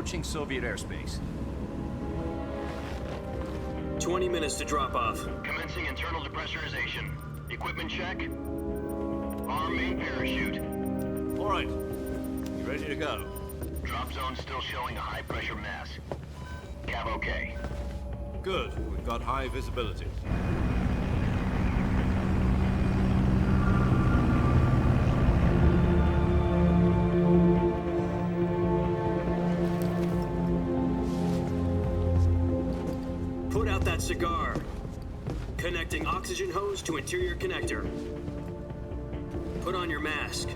approaching Soviet airspace. 20 minutes to drop off. Commencing internal depressurization. Equipment check. Arm main parachute. All right. You ready to go? Drop zone still showing a high pressure mass. Cav okay. Good. We've got high visibility. Put out that cigar. Connecting oxygen hose to interior connector. Put on your mask.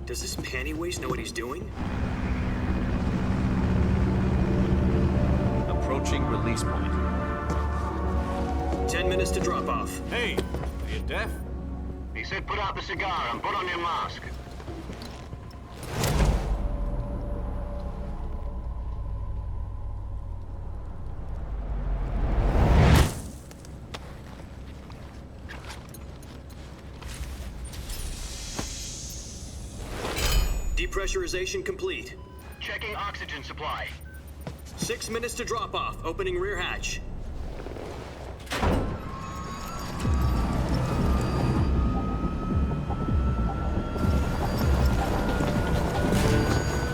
Does this panty waste know what he's doing? Approaching release point. 10 minutes to drop off. Hey, are you deaf? He said put out the cigar and put on your mask. Depressurization complete. Checking oxygen supply. 6 minutes to drop off. Opening rear hatch.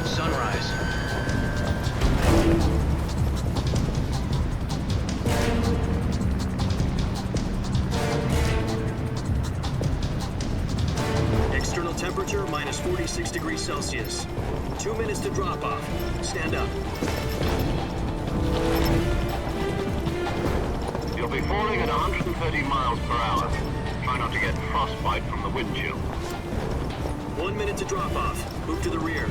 Sunrise. External temperature minus 46 degrees Celsius. 2 minutes to drop off. Stand up. You'll be falling at 130 miles per hour. Try not to get frostbite from the wind chill. 1 minute to drop off. Move to the rear.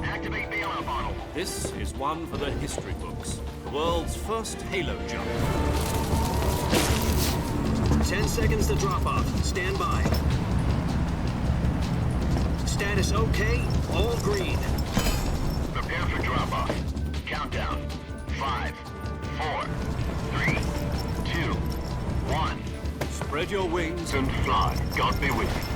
Activate the yellow bottle. This is one for the history books. The world's first halo jump. 10 seconds to drop off. Stand by. Status okay. All green. Prepare for drop-off. Countdown. 5, 4, 3, 2, 1. Spread your wings And fly. God be with you.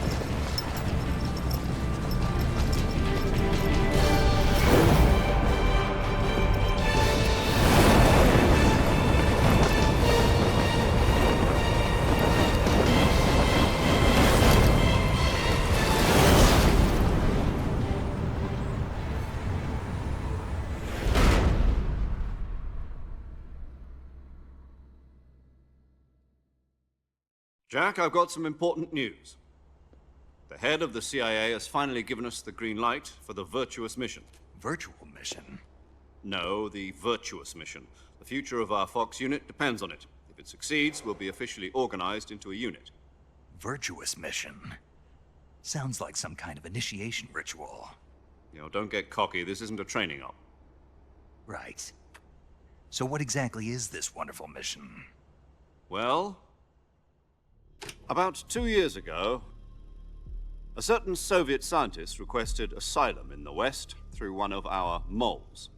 Jack, I've got some important news. The head of the CIA has finally given us the green light for the virtuous mission. Virtual mission? No, the virtuous mission. The future of our Fox unit depends on it. If it succeeds, we'll be officially organized into a unit. Virtuous mission? Sounds like some kind of initiation ritual. You know, don't get cocky. This isn't a training op. Right. So what exactly is this wonderful mission? Well, about 2 years ago, a certain Soviet scientist requested asylum in the West through one of our moles.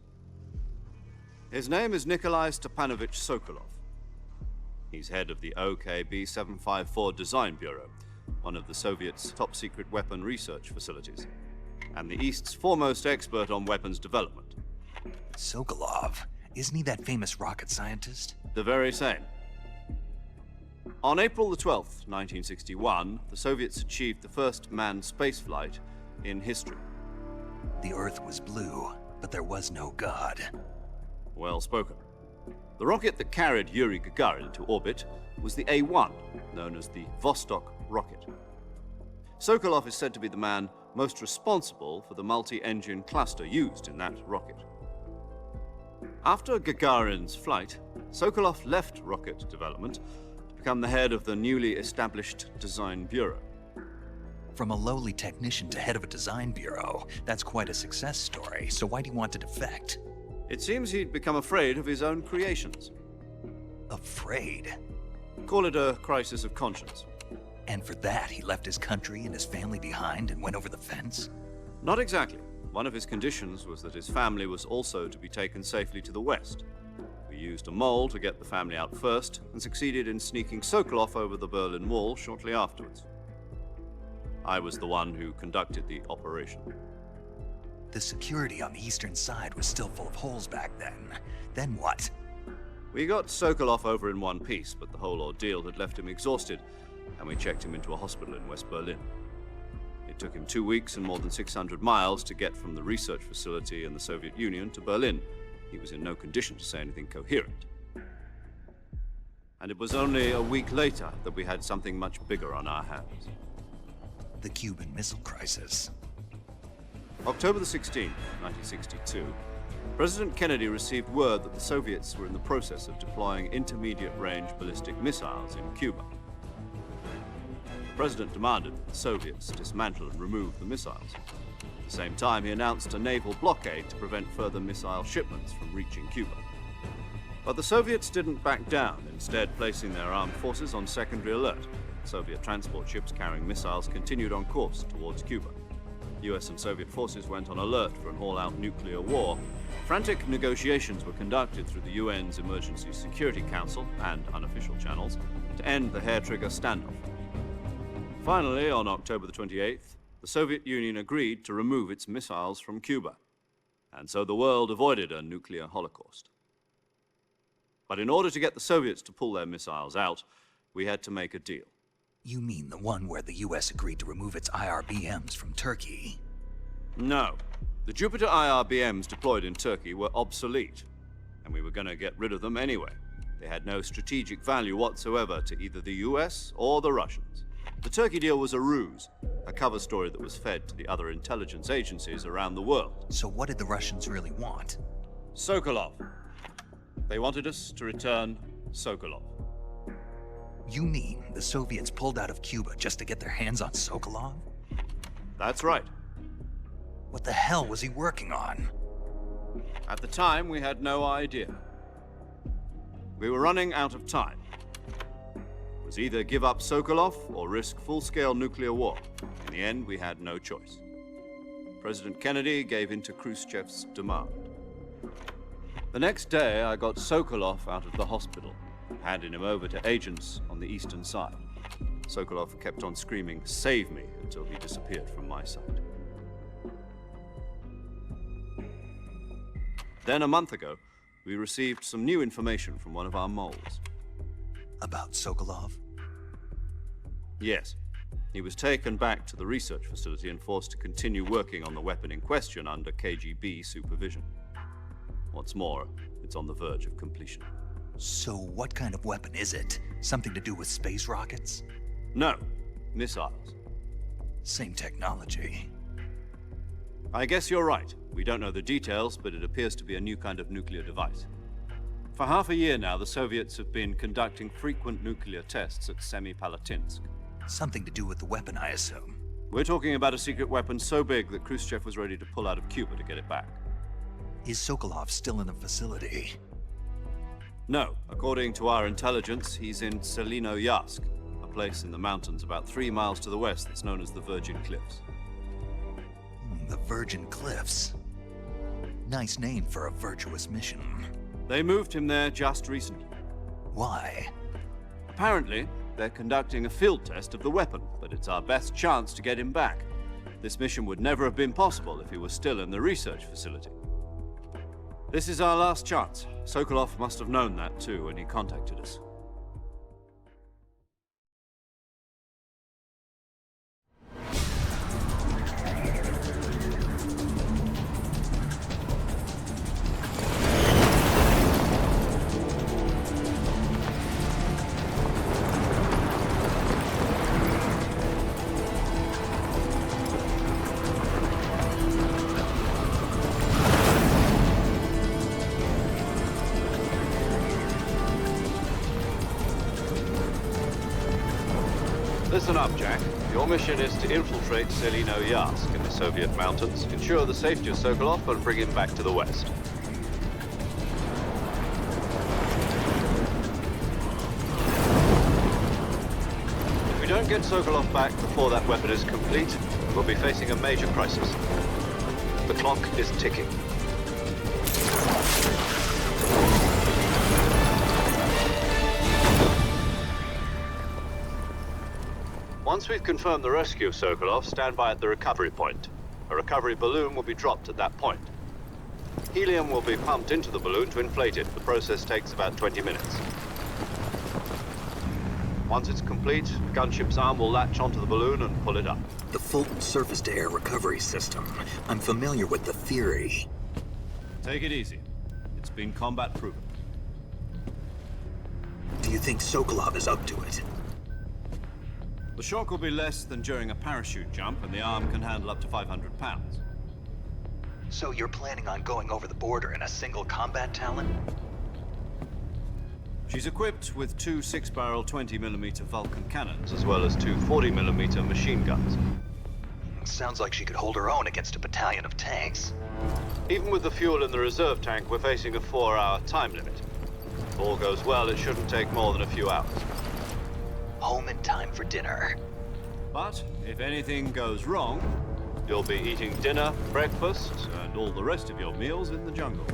His name is Nikolai Stepanovich Sokolov. He's head of the OKB-754 Design Bureau, one of the Soviets' top-secret weapon research facilities, and the East's foremost expert on weapons development. Sokolov? Isn't he that famous rocket scientist? The very same. On April the 12th, 1961, the Soviets achieved the first manned spaceflight in history. The Earth was blue, but there was no God. Well spoken. The rocket that carried Yuri Gagarin to orbit was the A-1, known as the Vostok rocket. Sokolov is said to be the man most responsible for the multi-engine cluster used in that rocket. After Gagarin's flight, Sokolov left rocket development to become the head of the newly established Design Bureau. From a lowly technician to head of a design bureau, that's quite a success story, so why do you want to defect? It seems he'd become afraid of his own creations. Afraid? Call it a crisis of conscience. And for that, he left his country and his family behind and went over the fence? Not exactly. One of his conditions was that his family was also to be taken safely to the West. For We used a mole to get the family out first and succeeded in sneaking Sokolov over the Berlin Wall shortly afterwards. I was the one who conducted the operation. The security on the eastern side was still full of holes back then. Then what? We got Sokolov over in one piece, but the whole ordeal had left him exhausted, and we checked him into a hospital in West Berlin. It took him 2 weeks and more than 600 miles to get from the research facility in the Soviet Union to Berlin. He was in no condition to say anything coherent. And it was only a week later that we had something much bigger on our hands. The Cuban Missile Crisis. October the 16th, 1962, President Kennedy received word that the Soviets were in the process of deploying intermediate-range ballistic missiles in Cuba. The President demanded that the Soviets dismantle and remove the missiles. At the same time, he announced a naval blockade to prevent further missile shipments from reaching Cuba. But the Soviets didn't back down, instead placing their armed forces on secondary alert. Soviet transport ships carrying missiles continued on course towards Cuba. US and Soviet forces went on alert for an all-out nuclear war. Frantic negotiations were conducted through the UN's Emergency Security Council and unofficial channels to end the hair-trigger standoff. Finally, on October the 28th, the Soviet Union agreed to remove its missiles from Cuba, and so the world avoided a nuclear holocaust. But in order to get the Soviets to pull their missiles out, we had to make a deal. You mean the one where the US agreed to remove its IRBMs from Turkey? No. The Jupiter IRBMs deployed in Turkey were obsolete, and we were going to get rid of them anyway. They had no strategic value whatsoever to either the US or the Russians. The Turkey deal was a ruse, a cover story that was fed to the other intelligence agencies around the world. So what did the Russians really want? Sokolov. They wanted us to return Sokolov. You mean the Soviets pulled out of Cuba just to get their hands on Sokolov? That's right. What the hell was he working on? At the time, we had no idea. We were running out of time. It was either give up Sokolov or risk full-scale nuclear war. In the end, we had no choice. President Kennedy gave in to Khrushchev's demand. The next day, I got Sokolov out of the hospital, handing him over to agents on the eastern side. Sokolov kept on screaming, "Save me," until he disappeared from my sight. Then a month ago, we received some new information from one of our moles. About Sokolov? Yes. He was taken back to the research facility and forced to continue working on the weapon in question under KGB supervision. What's more, it's on the verge of completion. So what kind of weapon is it? Something to do with space rockets? No, missiles. Same technology. I guess you're right. We don't know the details, but it appears to be a new kind of nuclear device. For half a year now, the Soviets have been conducting frequent nuclear tests at Semipalatinsk. Something to do with the weapon, I assume. We're talking about a secret weapon so big that Khrushchev was ready to pull out of Cuba to get it back. Is Sokolov still in the facility? No. According to our intelligence, he's in Selinoyarsk, a place in the mountains about 3 miles to the west that's known as the Virgin Cliffs. The Virgin Cliffs. Nice name for a virtuous mission. They moved him there just recently. Why? Apparently, they're conducting a field test of the weapon, but it's our best chance to get him back. This mission would never have been possible if he was still in the research facility. This is our last chance. Sokolov must have known that too when he contacted us. Listen up, Jack. Your mission is to infiltrate Selinoyarsk in the Soviet mountains, ensure the safety of Sokolov, and bring him back to the West. If we don't get Sokolov back before that weapon is complete, we'll be facing a major crisis. The clock is ticking. Once we've confirmed the rescue of Sokolov, stand by at the recovery point. A recovery balloon will be dropped at that point. Helium will be pumped into the balloon to inflate it. The process takes about 20 minutes. Once it's complete, the gunship's arm will latch onto the balloon and pull it up. The Fulton surface-to-air recovery system. I'm familiar with the theory. Take it easy. It's been combat-proven. Do you think Sokolov is up to it? The shock will be less than during a parachute jump, and the arm can handle up to 500 pounds. So you're planning on going over the border in a single combat Talon? She's equipped with two 6-barrel 20mm Vulcan cannons, as well as two 40mm machine guns. Sounds like she could hold her own against a battalion of tanks. Even with the fuel in the reserve tank, we're facing a 4-hour time limit. If all goes well, it shouldn't take more than a few hours. Home in time for dinner. But if anything goes wrong, you'll be eating dinner, breakfast, and all the rest of your meals in the jungle.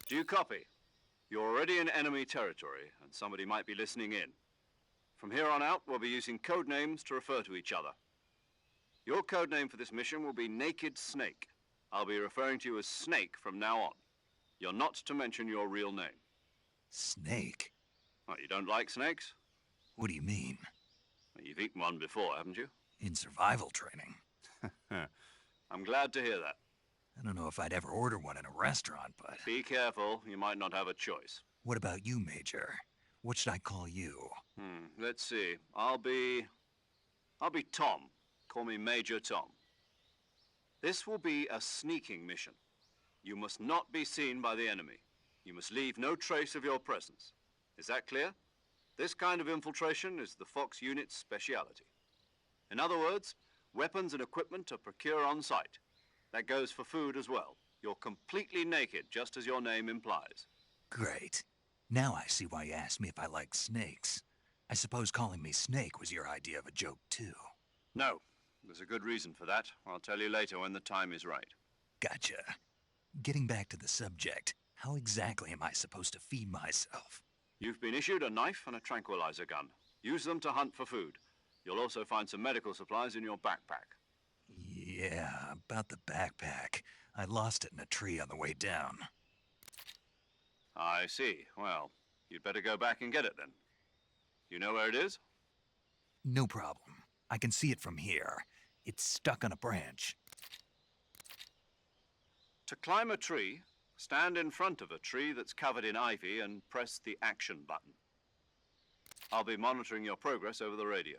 Do you copy? You're already in enemy territory, and somebody might be listening in. From here on out, we'll be using code names to refer to each other. Your code name for this mission will be Naked Snake. I'll be referring to you as Snake from now on. You're not to mention your real name. Snake? What, you don't like snakes? What do you mean? Well, you've eaten one before, haven't you? In survival training. I'm glad to hear that. I don't know if I'd ever order one in a restaurant, but... Be careful, you might not have a choice. What about you, Major? What should I call you? Let's see. I'll be Tom. Call me Major Tom. This will be a sneaking mission. You must not be seen by the enemy. You must leave no trace of your presence. Is that clear? This kind of infiltration is the Fox unit's speciality. In other words, weapons and equipment are procured on site. That goes for food as well. You're completely naked, just as your name implies. Great. Now I see why you asked me if I like snakes. I suppose calling me Snake was your idea of a joke, too. No. There's a good reason for that. I'll tell you later when the time is right. Gotcha. Getting back to the subject, how exactly am I supposed to feed myself? You've been issued a knife and a tranquilizer gun. Use them to hunt for food. You'll also find some medical supplies in your backpack. Yeah, about the backpack. I lost it in a tree on the way down. I see. Well, you'd better go back and get it then. You know where it is? No problem. I can see it from here. It's stuck on a branch. To climb a tree, stand in front of a tree that's covered in ivy and press the action button. I'll be monitoring your progress over the radio.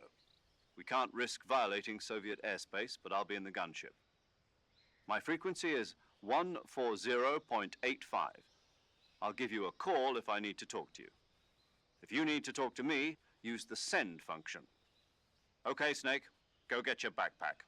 We can't risk violating Soviet airspace, but I'll be in the gunship. My frequency is 140.85. I'll give you a call if I need to talk to you. If you need to talk to me, use the send function. Okay, Snake, go get your backpack.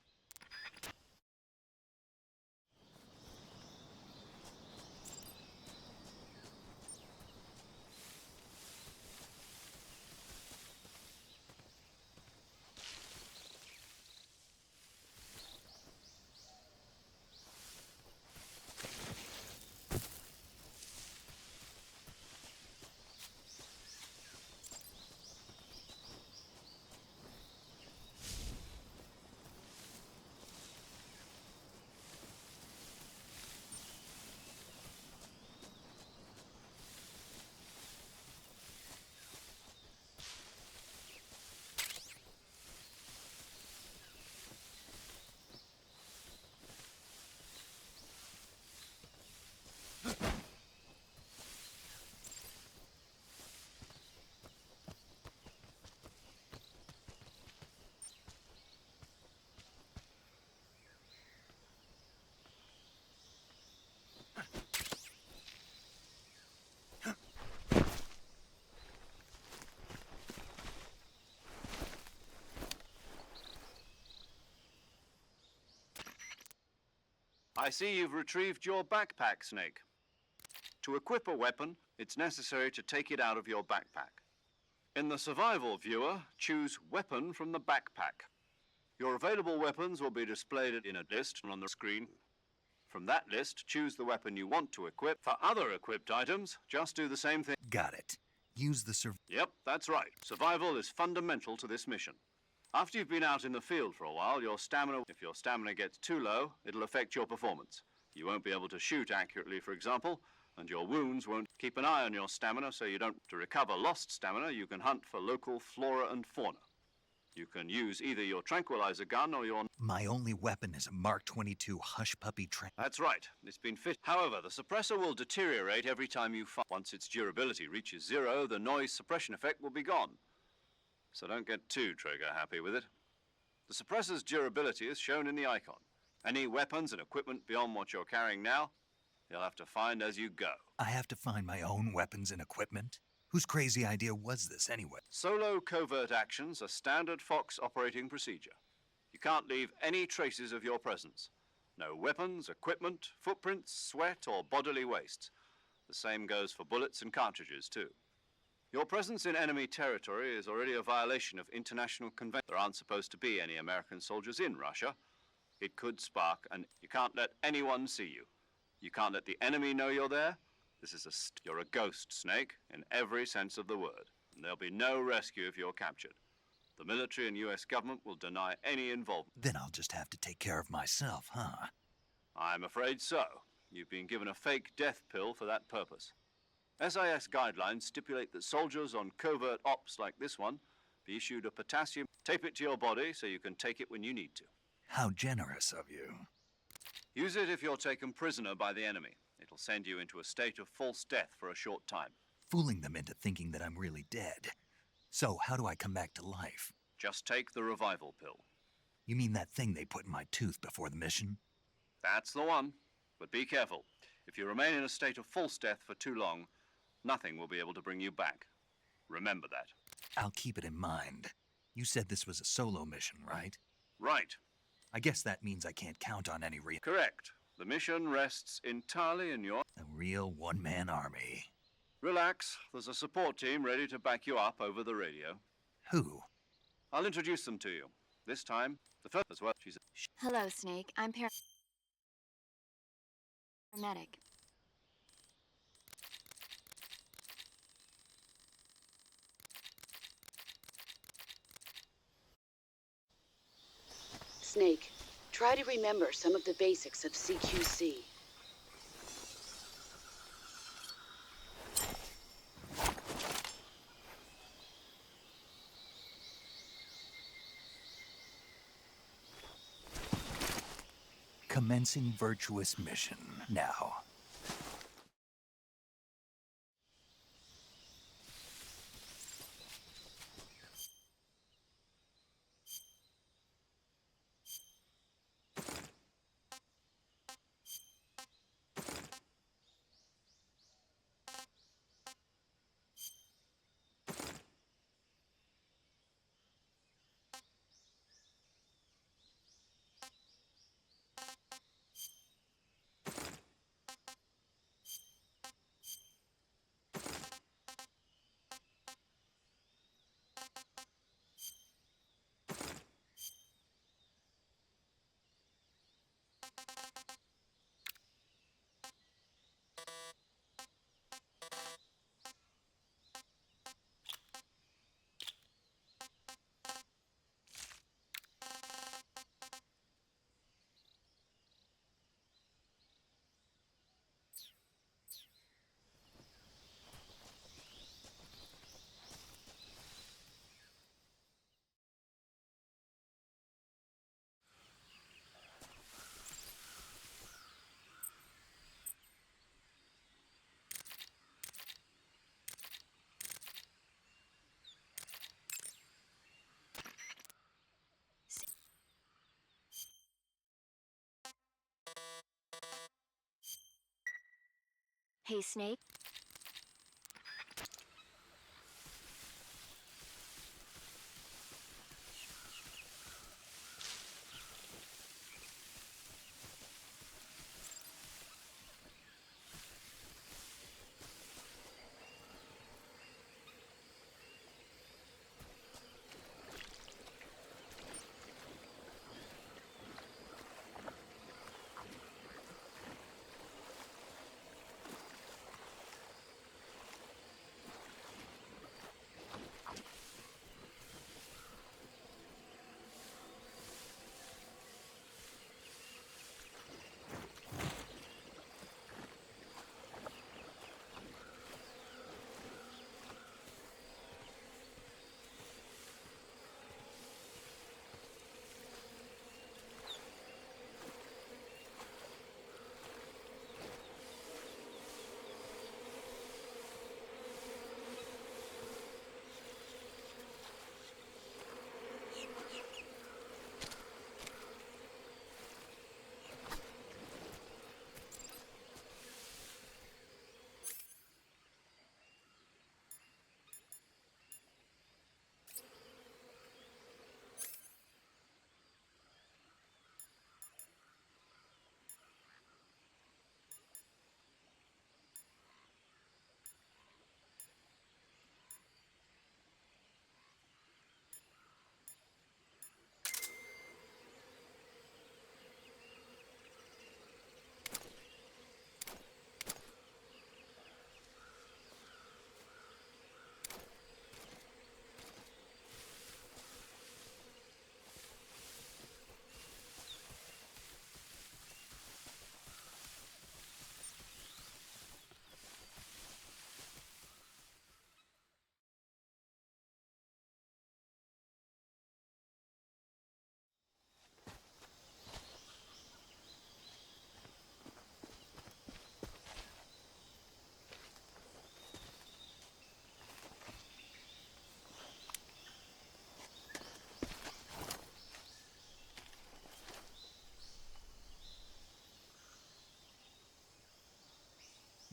I see you've retrieved your backpack, Snake. To equip a weapon, it's necessary to take it out of your backpack. In the survival viewer, choose Weapon from the backpack. Your available weapons will be displayed in a list on the screen. From that list, choose the weapon you want to equip. For other equipped items, just do the same thing. Got it. Use the Yep, that's right. Survival is fundamental to this mission. After you've been out in the field for a while, if your stamina gets too low, it'll affect your performance. You won't be able to shoot accurately, for example, and your wounds won't. Keep an eye on your stamina so you don't. To recover lost stamina, you can hunt for local flora and fauna. You can use either your tranquilizer gun or your... My only weapon is a Mark 22 hush puppy That's right. It's been fit. However, the suppressor will deteriorate every time you fire. Once its durability reaches 0, the noise suppression effect will be gone. So don't get too trigger happy with it. The suppressor's durability is shown in the icon. Any weapons and equipment beyond what you're carrying now, you'll have to find as you go. I have to find my own weapons and equipment? Whose crazy idea was this anyway? Solo covert actions are standard Fox operating procedure. You can't leave any traces of your presence. No weapons, equipment, footprints, sweat, or bodily wastes. The same goes for bullets and cartridges, too. Your presence in enemy territory is already a violation of international convention. There aren't supposed to be any American soldiers in Russia. It could spark, and you can't let anyone see you. You can't let the enemy know you're there. You're a ghost, Snake, in every sense of the word. And there'll be no rescue if you're captured. The military and US government will deny any involvement. Then I'll just have to take care of myself, huh? I'm afraid so. You've been given a fake death pill for that purpose. SIS guidelines stipulate that soldiers on covert ops like this one be issued a potassium. Tape it to your body so you can take it when you need to. How generous of you. Use it if you're taken prisoner by the enemy. It'll send you into a state of false death for a short time. Fooling them into thinking that I'm really dead. So, how do I come back to life? Just take the revival pill. You mean that thing they put in my tooth before the mission? That's the one. But be careful. If you remain in a state of false death for too long, nothing will be able to bring you back. Remember that. I'll keep it in mind. You said this was a solo mission, right? Right. I guess that means I can't count on any Correct. The mission rests entirely in your... A real one-man army. Relax. There's a support team ready to back you up over the radio. Who? I'll introduce them to you. This time, the first as well. She's... Hello, Snake. I'm paramedic. Snake, try to remember some of the basics of CQC. Commencing virtuous mission now. Hey, Snake.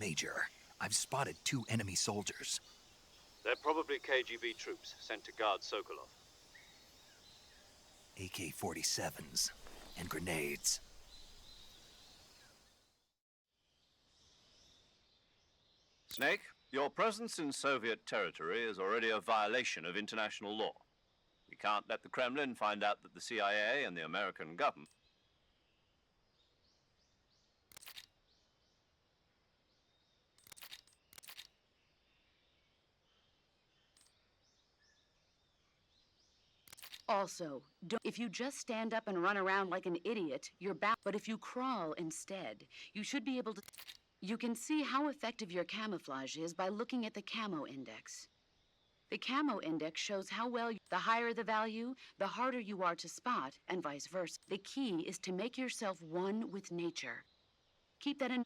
Major, I've spotted 2 enemy soldiers. They're probably KGB troops sent to guard Sokolov. AK-47s and grenades. Snake, your presence in Soviet territory is already a violation of international law. We can't let the Kremlin find out that the CIA and the American government... Also, if you just stand up and run around like an idiot, you're bound. But if you crawl instead, you should be able to... You can see how effective your camouflage is by looking at the camo index. The camo index shows how well... The higher the value, the harder you are to spot, and vice versa. The key is to make yourself one with nature. Keep that in...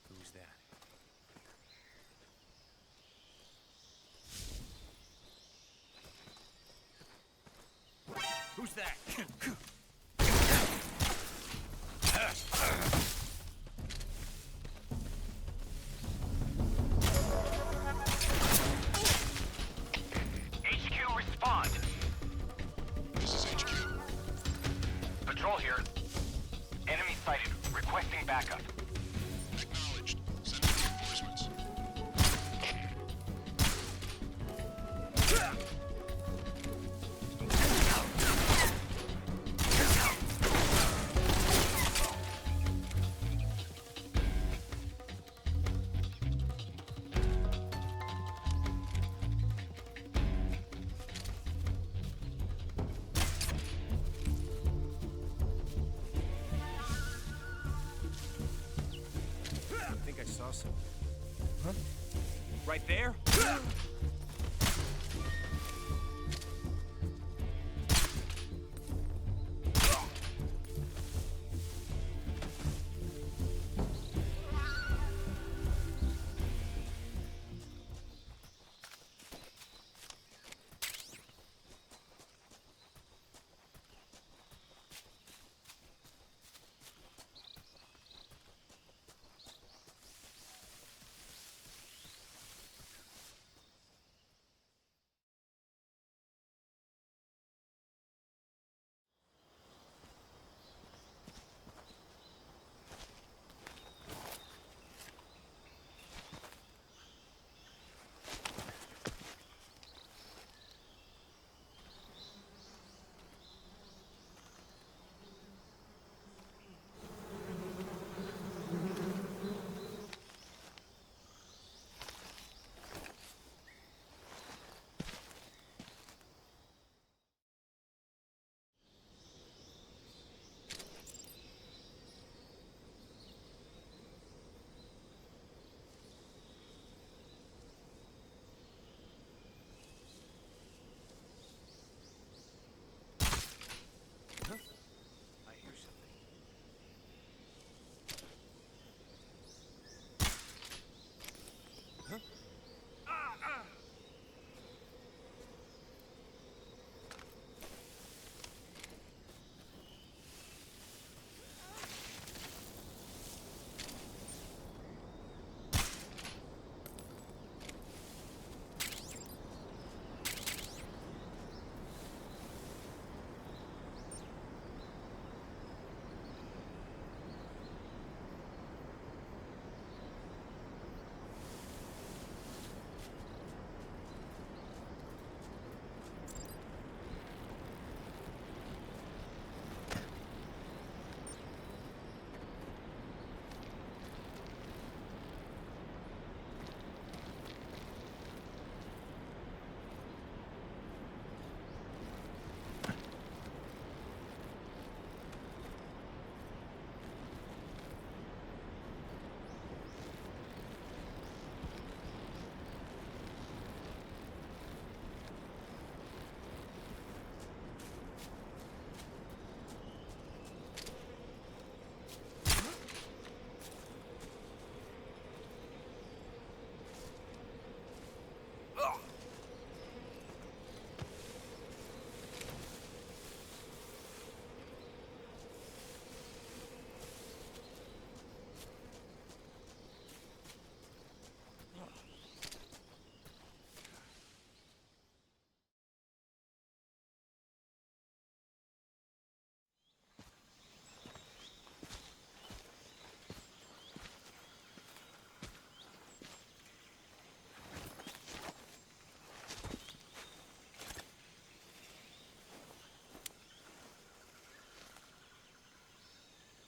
Who's that? Who's that? HQ, respond. This is HQ. Patrol here. Enemy sighted. Requesting backup. Acknowledged. Send reinforcements. I think I saw something. Huh? Right there?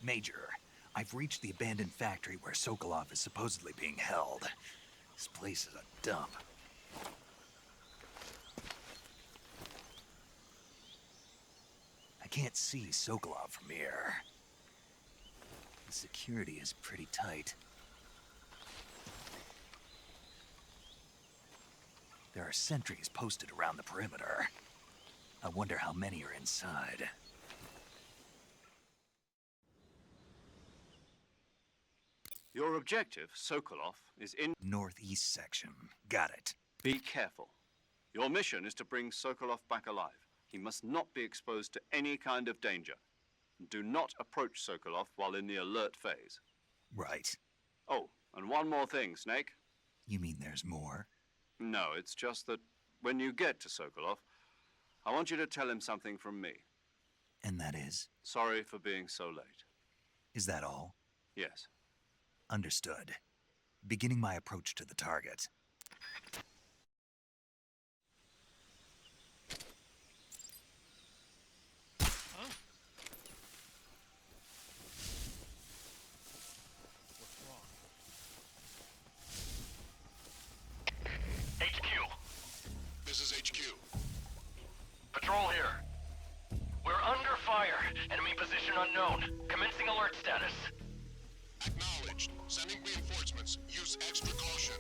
Major, I've reached the abandoned factory where Sokolov is supposedly being held. This place is a dump. I can't see Sokolov from here. The security is pretty tight. There are sentries posted around the perimeter. I wonder how many are inside. Your objective, Sokolov, is in... Northeast section. Got it. Be careful. Your mission is to bring Sokolov back alive. He must not be exposed to any kind of danger. Do not approach Sokolov while in the alert phase. Right. Oh, and one more thing, Snake. You mean there's more? No, it's just that when you get to Sokolov, I want you to tell him something from me. And that is? Sorry for being so late. Is that all? Yes. Understood. Beginning my approach to the target. This is HQ. Patrol here. We're under fire. Enemy position unknown. Commencing alert status. Acknowledged. Sending reinforcements. Use extra caution.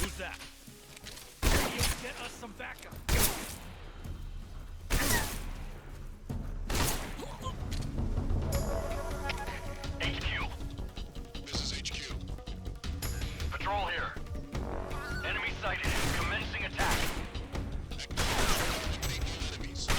Who's that? Get us some backup. HQ. This is HQ. Patrol here. Enemy sighted. Commencing attack. Acknowledged. Eliminate all enemies.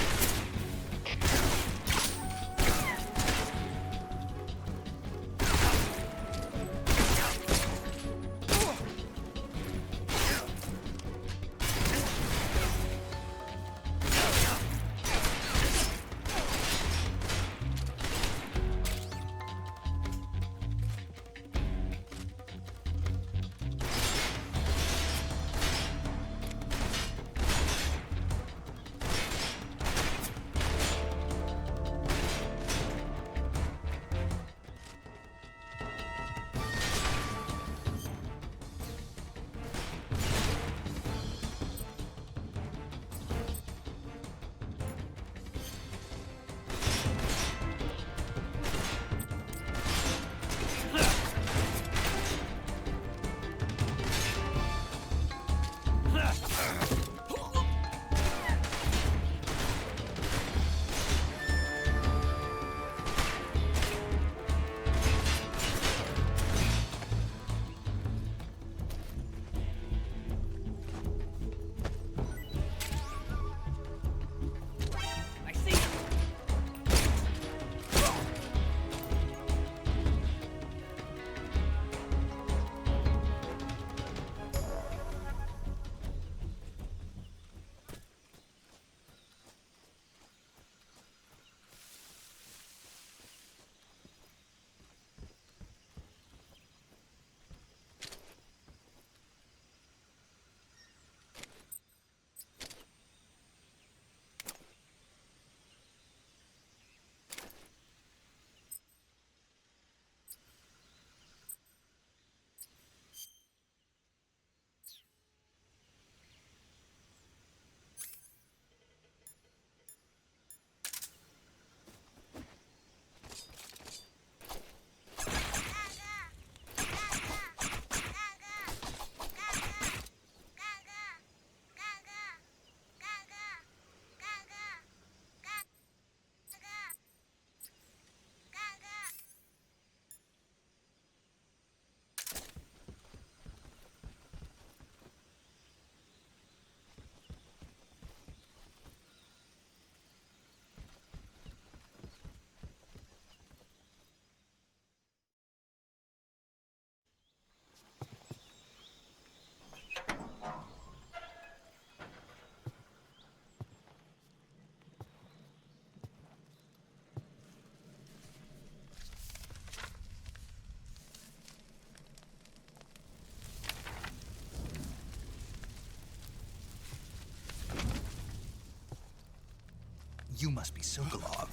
You must be Sokolov.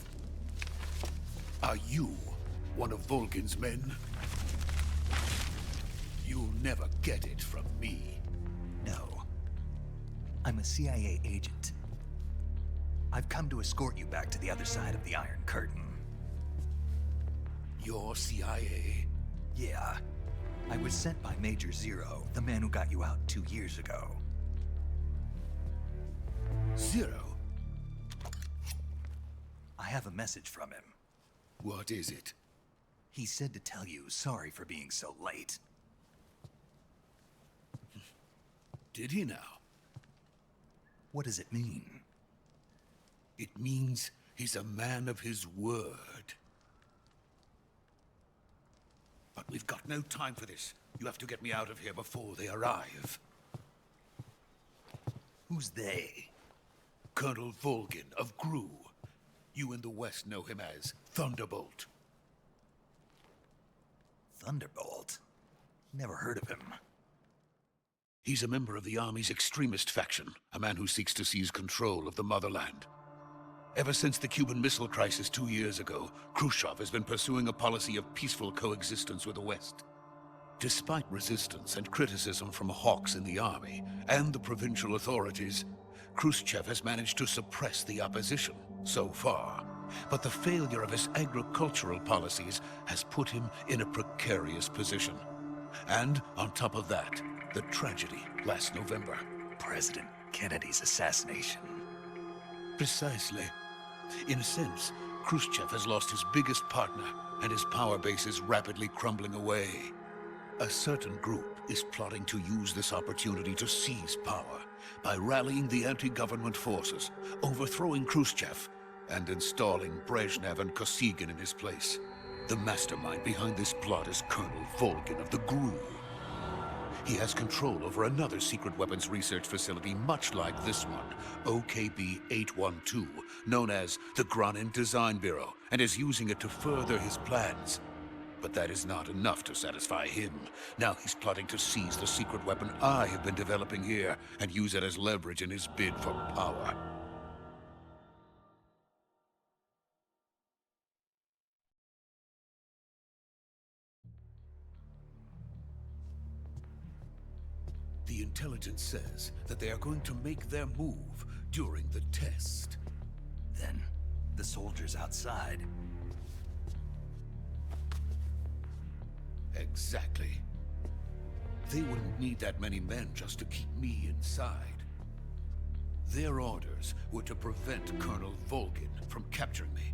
Are you one of Volgin's men? You'll never get it from me. No. I'm a CIA agent. I've come to escort you back to the other side of the Iron Curtain. You're CIA? Yeah. I was sent by Major Zero, the man who got you out 2 years ago. Zero? I have a message from him. What is it? He said to tell you sorry for being so late. Did he now? What does it mean? It means he's a man of his word. But we've got no time for this. You have to get me out of here before they arrive. Who's they? Colonel Volgin of GRU. You in the West know him as Thunderbolt. Thunderbolt? Never heard of him. He's a member of the Army's extremist faction, a man who seeks to seize control of the motherland. Ever since the Cuban Missile Crisis 2 years ago, Khrushchev has been pursuing a policy of peaceful coexistence with the West. Despite resistance and criticism from hawks in the army and the provincial authorities, Khrushchev has managed to suppress the opposition so far. But the failure of his agricultural policies has put him in a precarious position. And on top of that, the tragedy last November. President Kennedy's assassination. Precisely. In a sense, Khrushchev has lost his biggest partner, and his power base is rapidly crumbling away. A certain group is plotting to use this opportunity to seize power by rallying the anti-government forces, overthrowing Khrushchev, and installing Brezhnev and Kosygin in his place. The mastermind behind this plot is Colonel Volgin of the GRU. He has control over another secret weapons research facility much like this one, OKB-812, known as the Granin Design Bureau, and is using it to further his plans. But that is not enough to satisfy him. Now he's plotting to seize the secret weapon I have been developing here and use it as leverage in his bid for power. The intelligence says that they are going to make their move during the test. Then, the soldiers outside. Exactly. They wouldn't need that many men just to keep me inside. Their orders were to prevent Colonel Volgin from capturing me.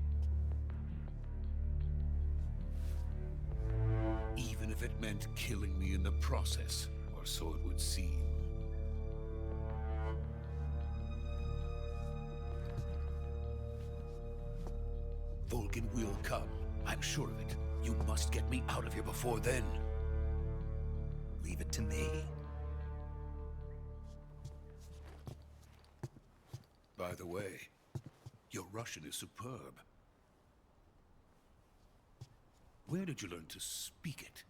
Even if it meant killing me in the process. Or so it would seem. Volgin will come. I'm sure of it. You must get me out of here before then. Leave it to me. By the way, your Russian is superb. Where did you learn to speak it?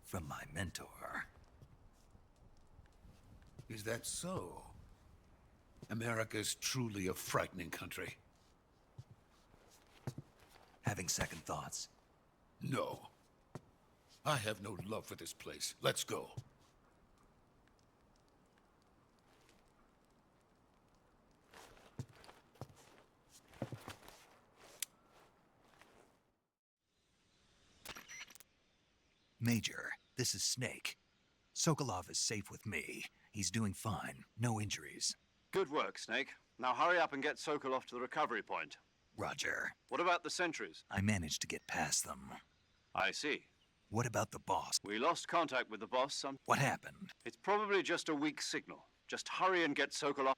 From my mentor. Is that so? America's truly a frightening country. Having second thoughts? No. I have no love for this place. Let's go. Major, this is Snake. Sokolov is safe with me. He's doing fine. No injuries. Good work, Snake. Now hurry up and get Sokolov to the recovery point. Roger. What about the sentries? I managed to get past them. I see. What about the boss? We lost contact with the boss some... What happened? It's probably just a weak signal. Just hurry and get Sokolov...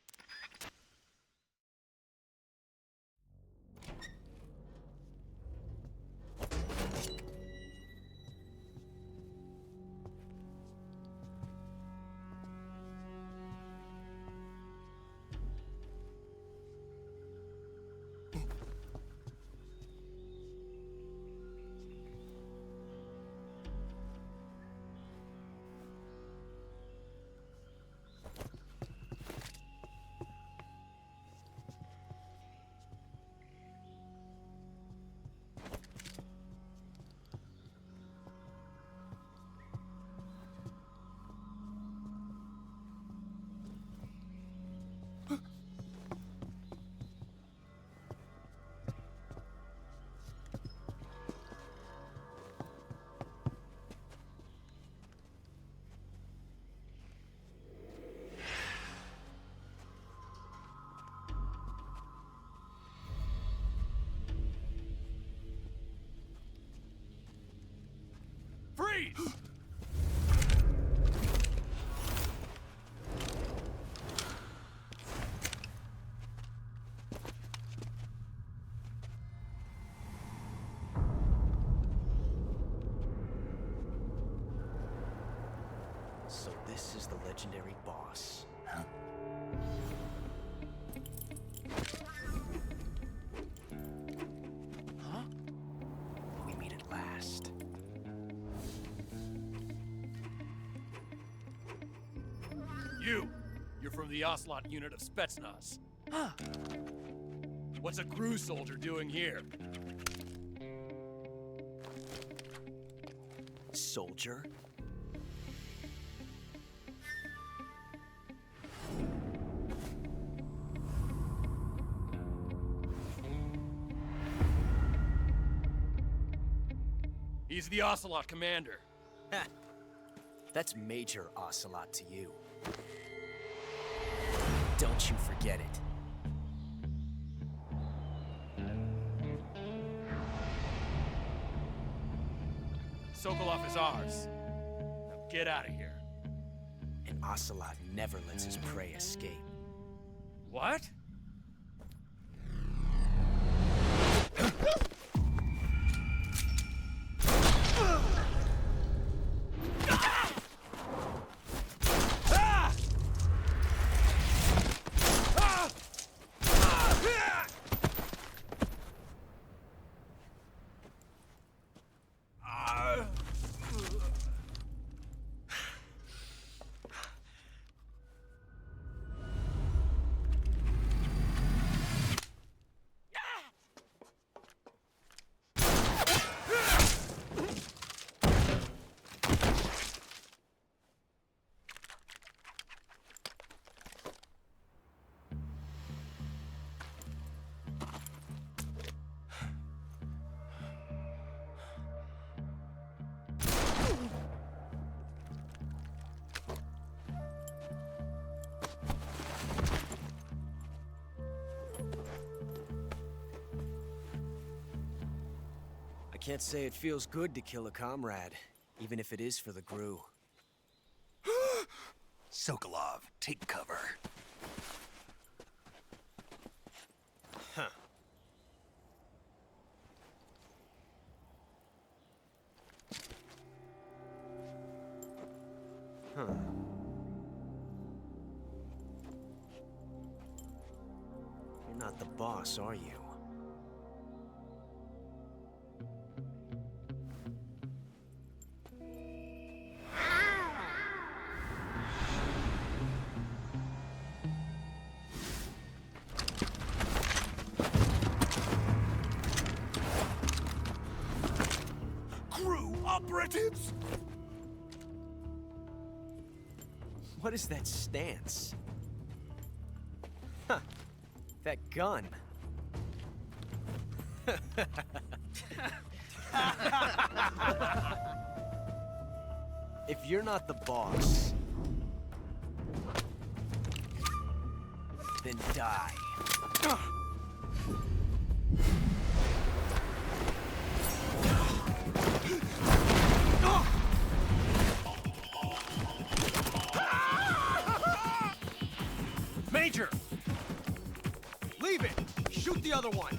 So this is the legendary boss. Huh? Huh? We meet at last. You're from the Ocelot unit of Spetsnaz. Huh. What's a crew soldier doing here? Soldier? He's the Ocelot commander. Ha! That's Major Ocelot to you. Don't you forget it. Sokolov is ours. Now get out of here. And Ocelot never lets his prey escape. What? I can't say it feels good to kill a comrade, even if it is for the GRU. Sokolov, take cover. Huh. Huh. You're not the boss, are you? Operatives? What is that stance? Huh. That gun. If you're not the boss, then die. Major! Leave it! Shoot the other one!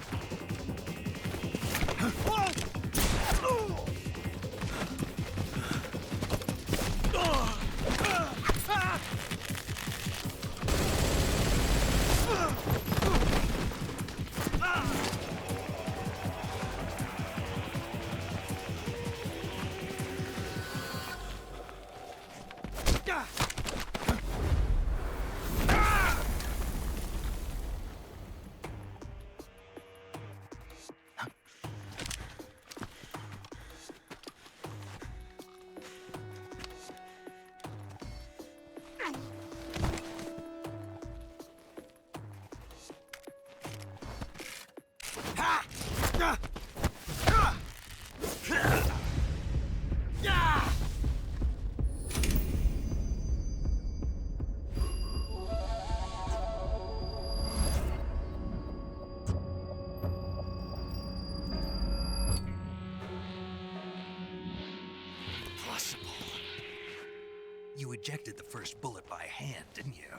You ejected the first bullet by hand, didn't you?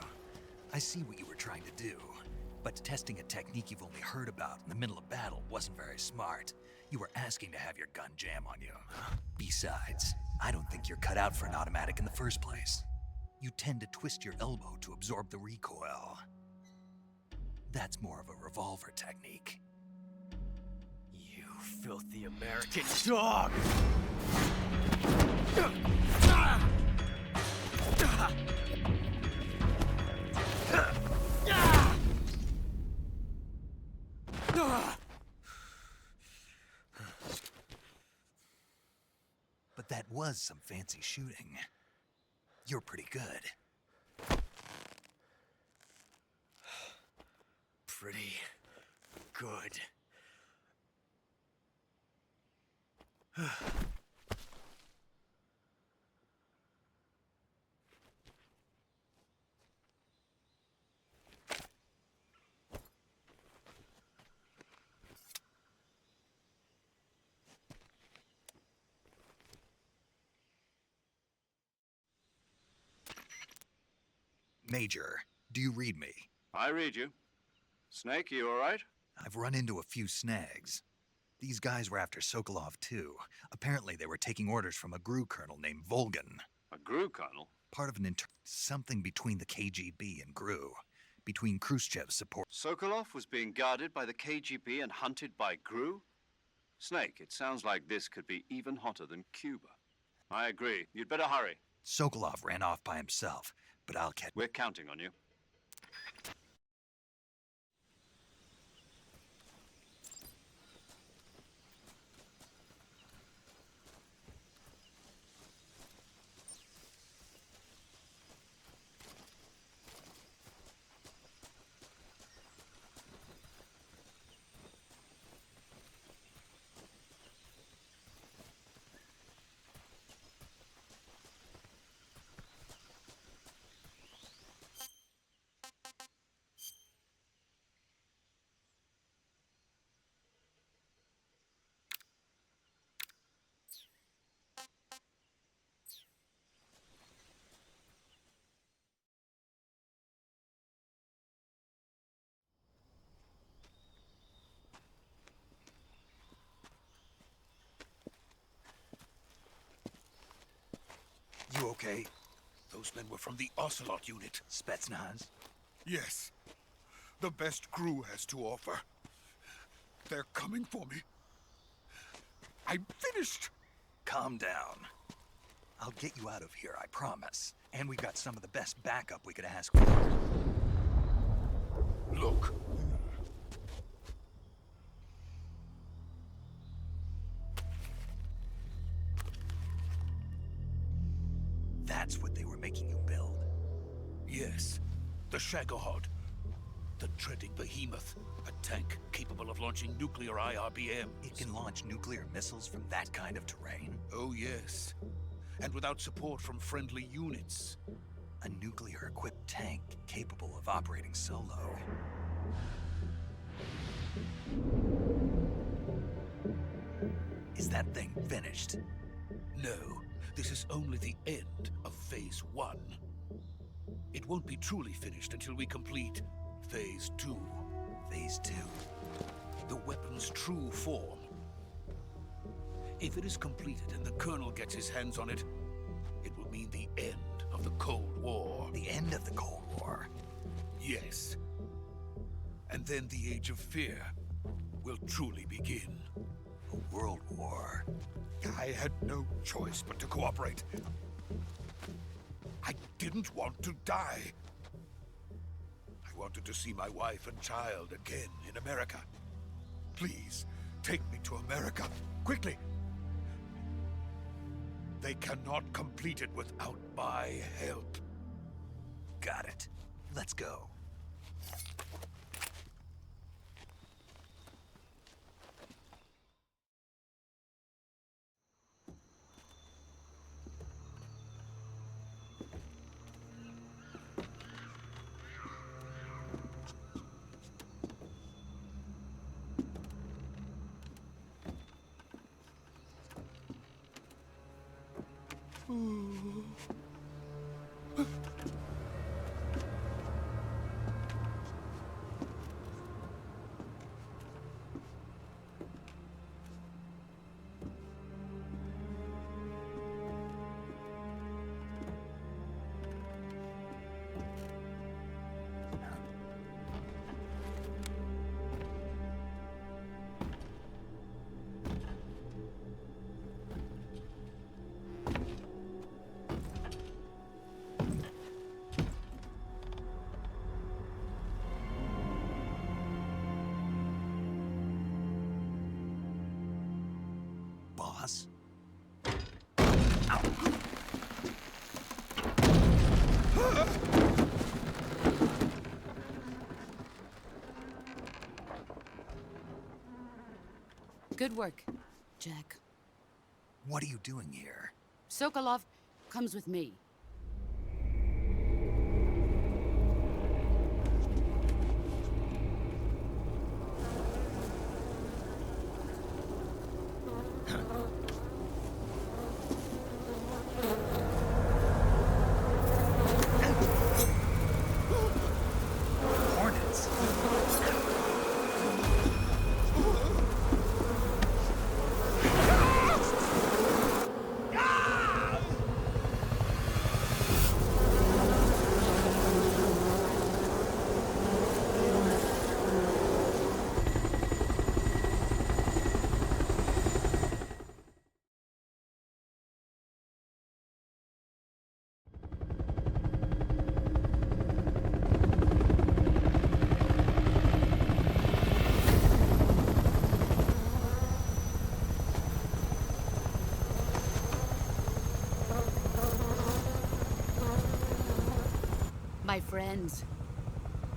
I see what you were trying to do, but testing a technique you've only heard about in the middle of battle wasn't very smart. You were asking to have your gun jam on you. Besides, I don't think you're cut out for an automatic in the first place. You tend to twist your elbow to absorb the recoil. That's more of a revolver technique. You filthy American dog! But that was some fancy shooting. You're pretty good. Pretty good. Major, do you read me? I read you. Snake, you all right? I've run into a few snags. These guys were after Sokolov too. Apparently they were taking orders from a GRU colonel named Volgan. A GRU colonel? Part of an something between the KGB and GRU. Between Khrushchev's support. Sokolov was being guarded by the KGB and hunted by GRU? Snake, it sounds like this could be even hotter than Cuba. I agree. You'd better hurry. Sokolov ran off by himself, but I'll catch... We're counting on you. You okay? Those men were from the Ocelot unit. Spetsnaz? Yes. The best GRU has to offer. They're coming for me. I'm finished! Calm down. I'll get you out of here, I promise. And we've got some of the best backup we could ask for. Look. That's what they were making you build? Yes. The Shagohod. The treading behemoth. A tank capable of launching nuclear IRBMs. It can launch nuclear missiles from that kind of terrain? Oh, yes. And without support from friendly units. A nuclear-equipped tank capable of operating solo. Is that thing finished? No. This is only the end of Phase 1. It won't be truly finished until we complete Phase 2. Phase 2? The weapon's true form. If it is completed and the Colonel gets his hands on it, it will mean the end of the Cold War. The end of the Cold War? Yes. And then the Age of Fear will truly begin. A world war? I had no choice but to cooperate. I didn't want to die. I wanted to see my wife and child again in America. Please, take me to America, quickly. They cannot complete it without my help. Got it. Let's go. Good work, Jack. What are you doing here? Sokolov comes with me. Hornets. My friends,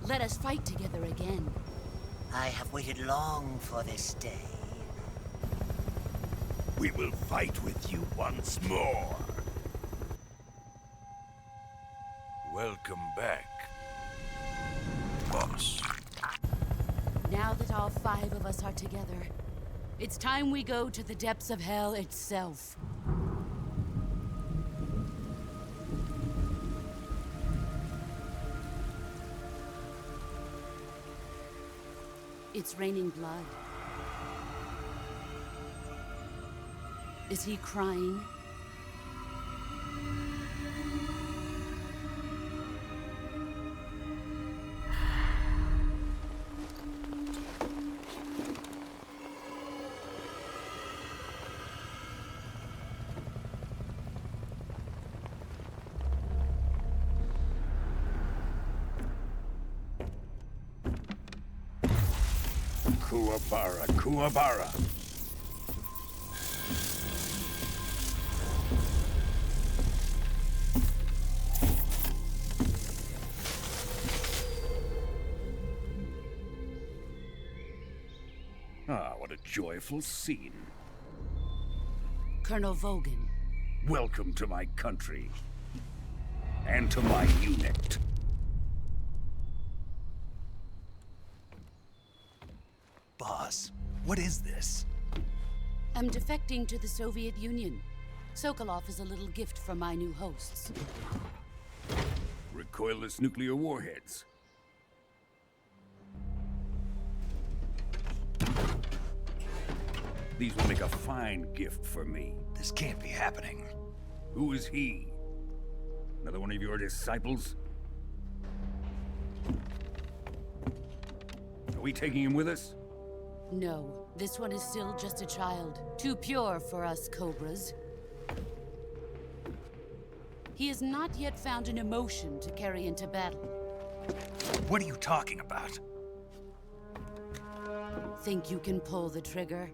let us fight together again. I have waited long for this day. We will fight with you once more. Welcome back, boss. Now that all 5 of us are together, it's time we go to the depths of hell itself. It's raining blood. Is he crying? Kuwabara, Kuwabara. Ah, what a joyful scene. Colonel Vogan. Welcome to my country. And to my unit. Boss, what is this? I'm defecting to the Soviet Union. Sokolov is a little gift from my new hosts. Recoilless nuclear warheads. These will make a fine gift for me. This can't be happening. Who is he? Another one of your disciples? Are we taking him with us? No, this one is still just a child. Too pure for us Cobras. He has not yet found an emotion to carry into battle. What are you talking about? Think you can pull the trigger?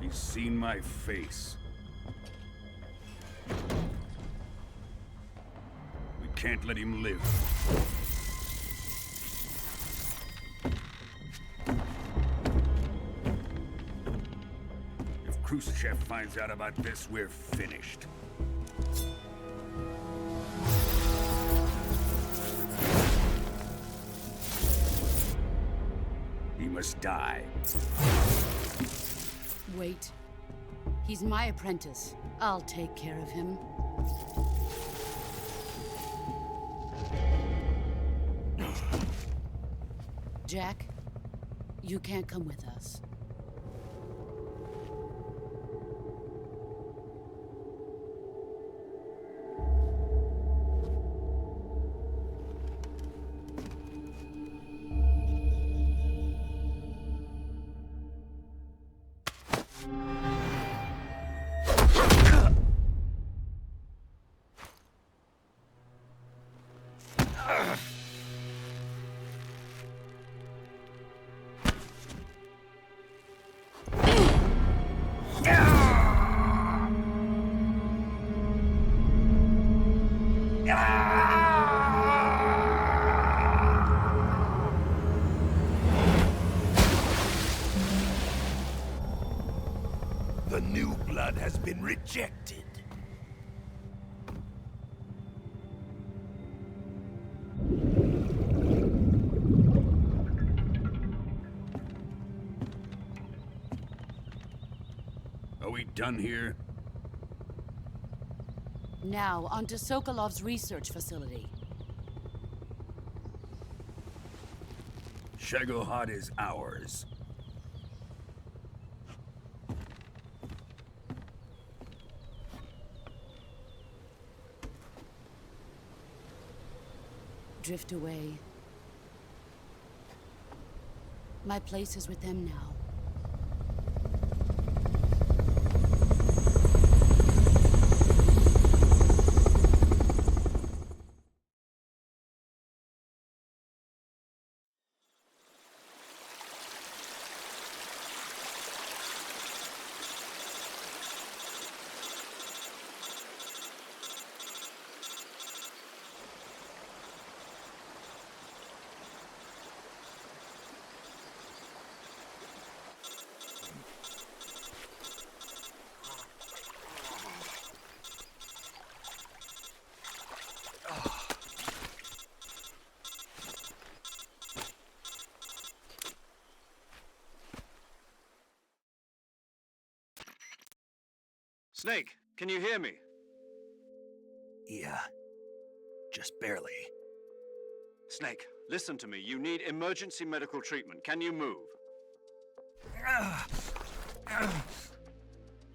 He's seen my face. We can't let him live. If Khrushchev finds out about this, we're finished. He must die. Wait. He's my apprentice. I'll take care of him. Jack, you can't come with us. Command has been rejected. Are we done here? Now, on to Sokolov's research facility. Shagohod is ours. Drift away. My place is with them now. Snake, can you hear me? Yeah. Just barely. Snake, listen to me. You need emergency medical treatment. Can you move?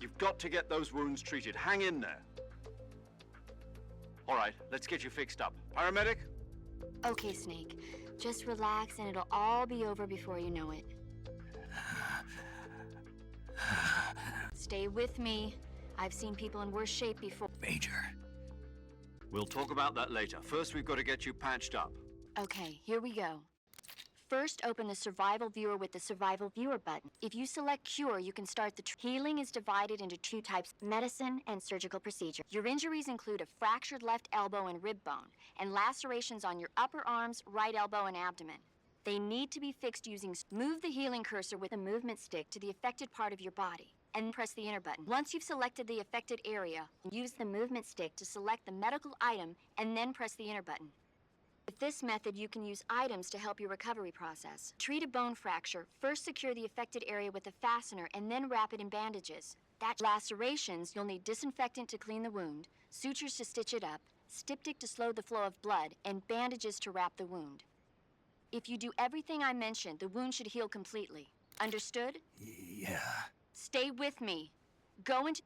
You've got to get those wounds treated. Hang in there. All right, let's get you fixed up. Paramedic? Okay, Snake. Just relax and it'll all be over before you know it. Stay with me. I've seen people in worse shape before. Major. We'll talk about that later. First, we've got to get you patched up. Okay, here we go. First, open the survival viewer with the survival viewer button. If you select cure, you can start the healing is divided into two types, medicine and surgical procedure. Your injuries include a fractured left elbow and rib bone, and lacerations on your upper arms, right elbow, and abdomen. They need to be fixed using move the healing cursor with a movement stick to the affected part of your body, and press the enter button. Once you've selected the affected area, use the movement stick to select the medical item, and then press the enter button. With this method, you can use items to help your recovery process. Treat a bone fracture. First secure the affected area with a fastener and then wrap it in bandages. That's lacerations, you'll need disinfectant to clean the wound, sutures to stitch it up, styptic to slow the flow of blood, and bandages to wrap the wound. If you do everything I mentioned, the wound should heal completely. Understood? Yeah. Stay with me. Go into...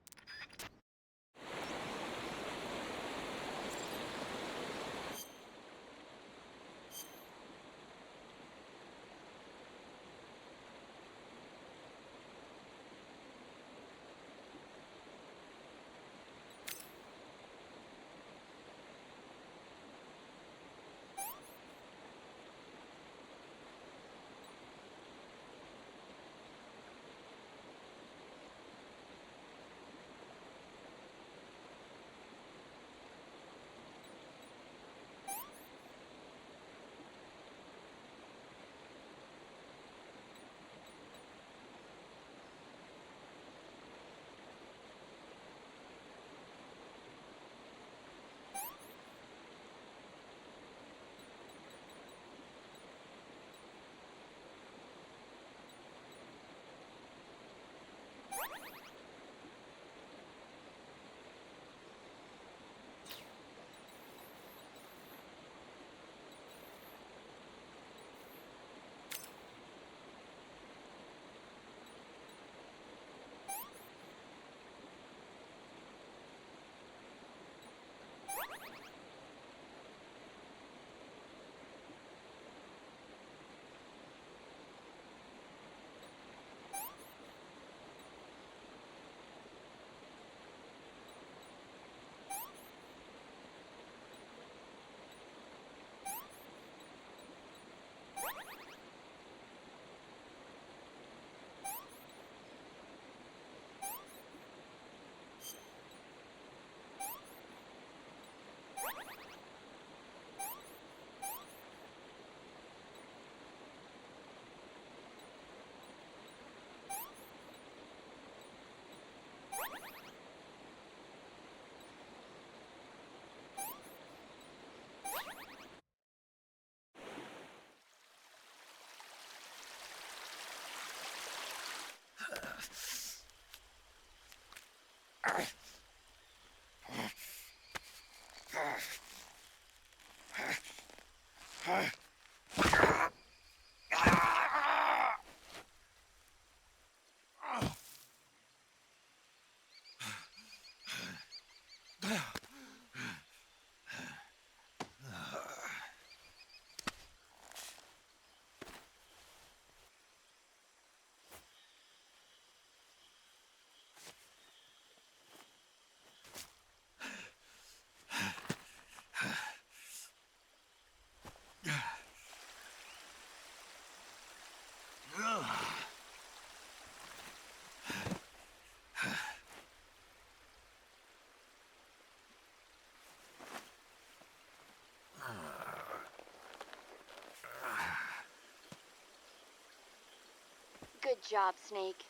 Good job, Snake.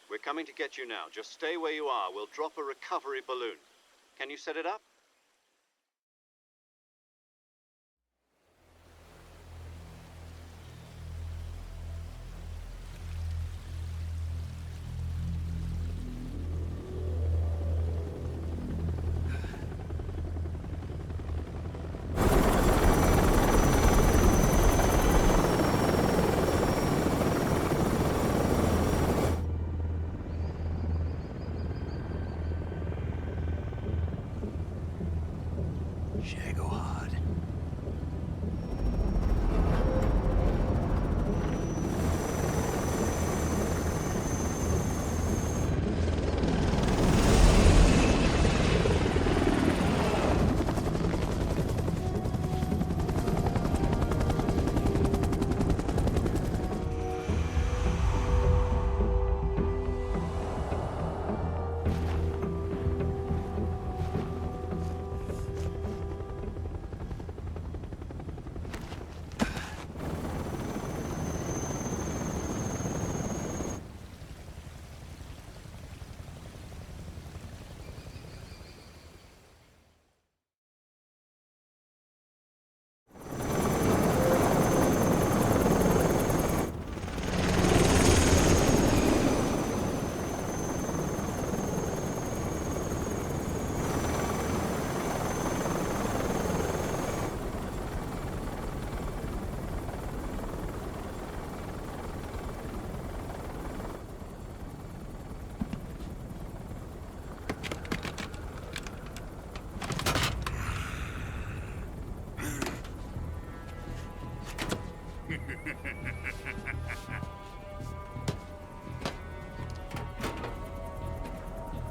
We're coming to get you now. Just stay where you are. We'll drop a recovery balloon. Can you set it up?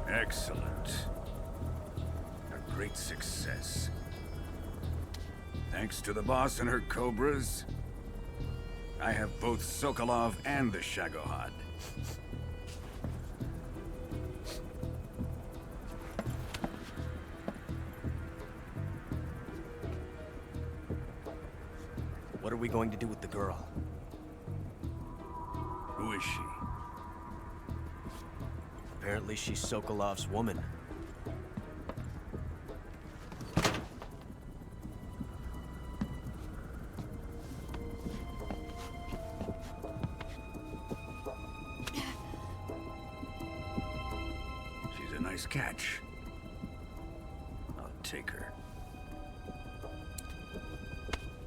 Excellent. A great success. Thanks to the boss and her cobras, I have both Sokolov and the Shagohod. What are we going to do with the girl? Who is she? Apparently she's Sokolov's woman. She's a nice catch. I'll take her.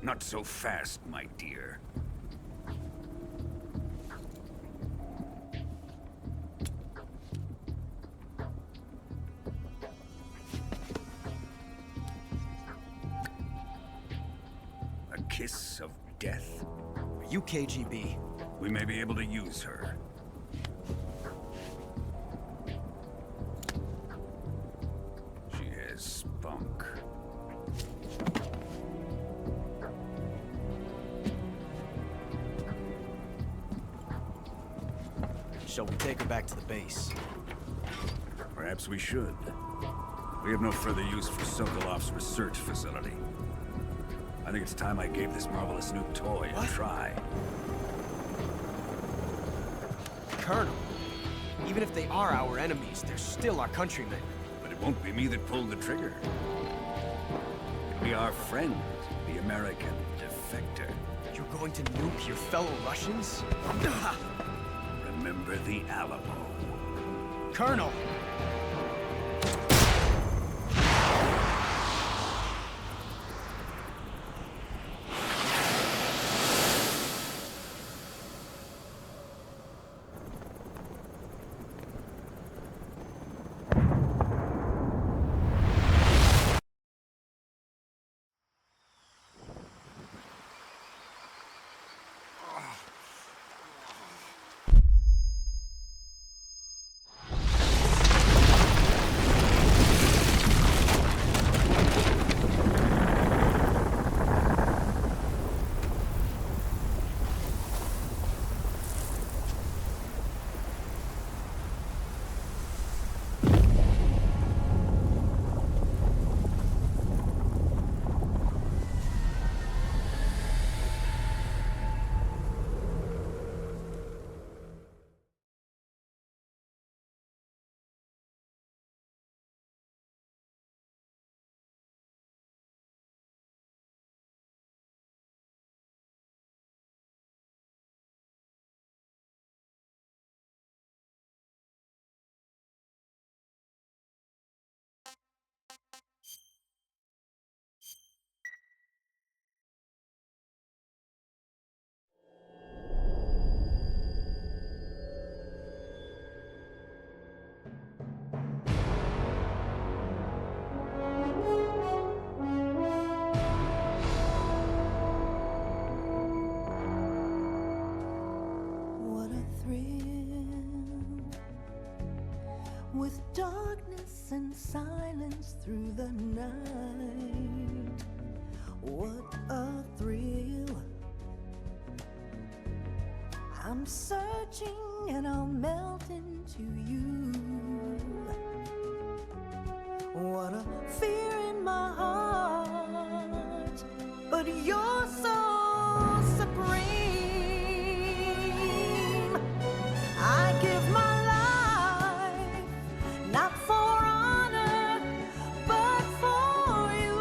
Not so fast, my dear. A kiss of death? Are you KGB? We may be able to use her. She has spunk. Shall we take her back to the base? Perhaps we should. We have no further use for Sokolov's research facility. I think it's time I gave this marvelous new toy a try. Colonel, even if they are our enemies, they're still our countrymen. But it won't be me that pulled the trigger. It'll be our friend, the American defector. You're going to nuke your fellow Russians? remember the Alamo. Colonel! With darkness and silence through the night, what a thrill. I'm searching and I'll melt into you. What a fear in my heart, but you're so supreme. I give my not for honor, but for you.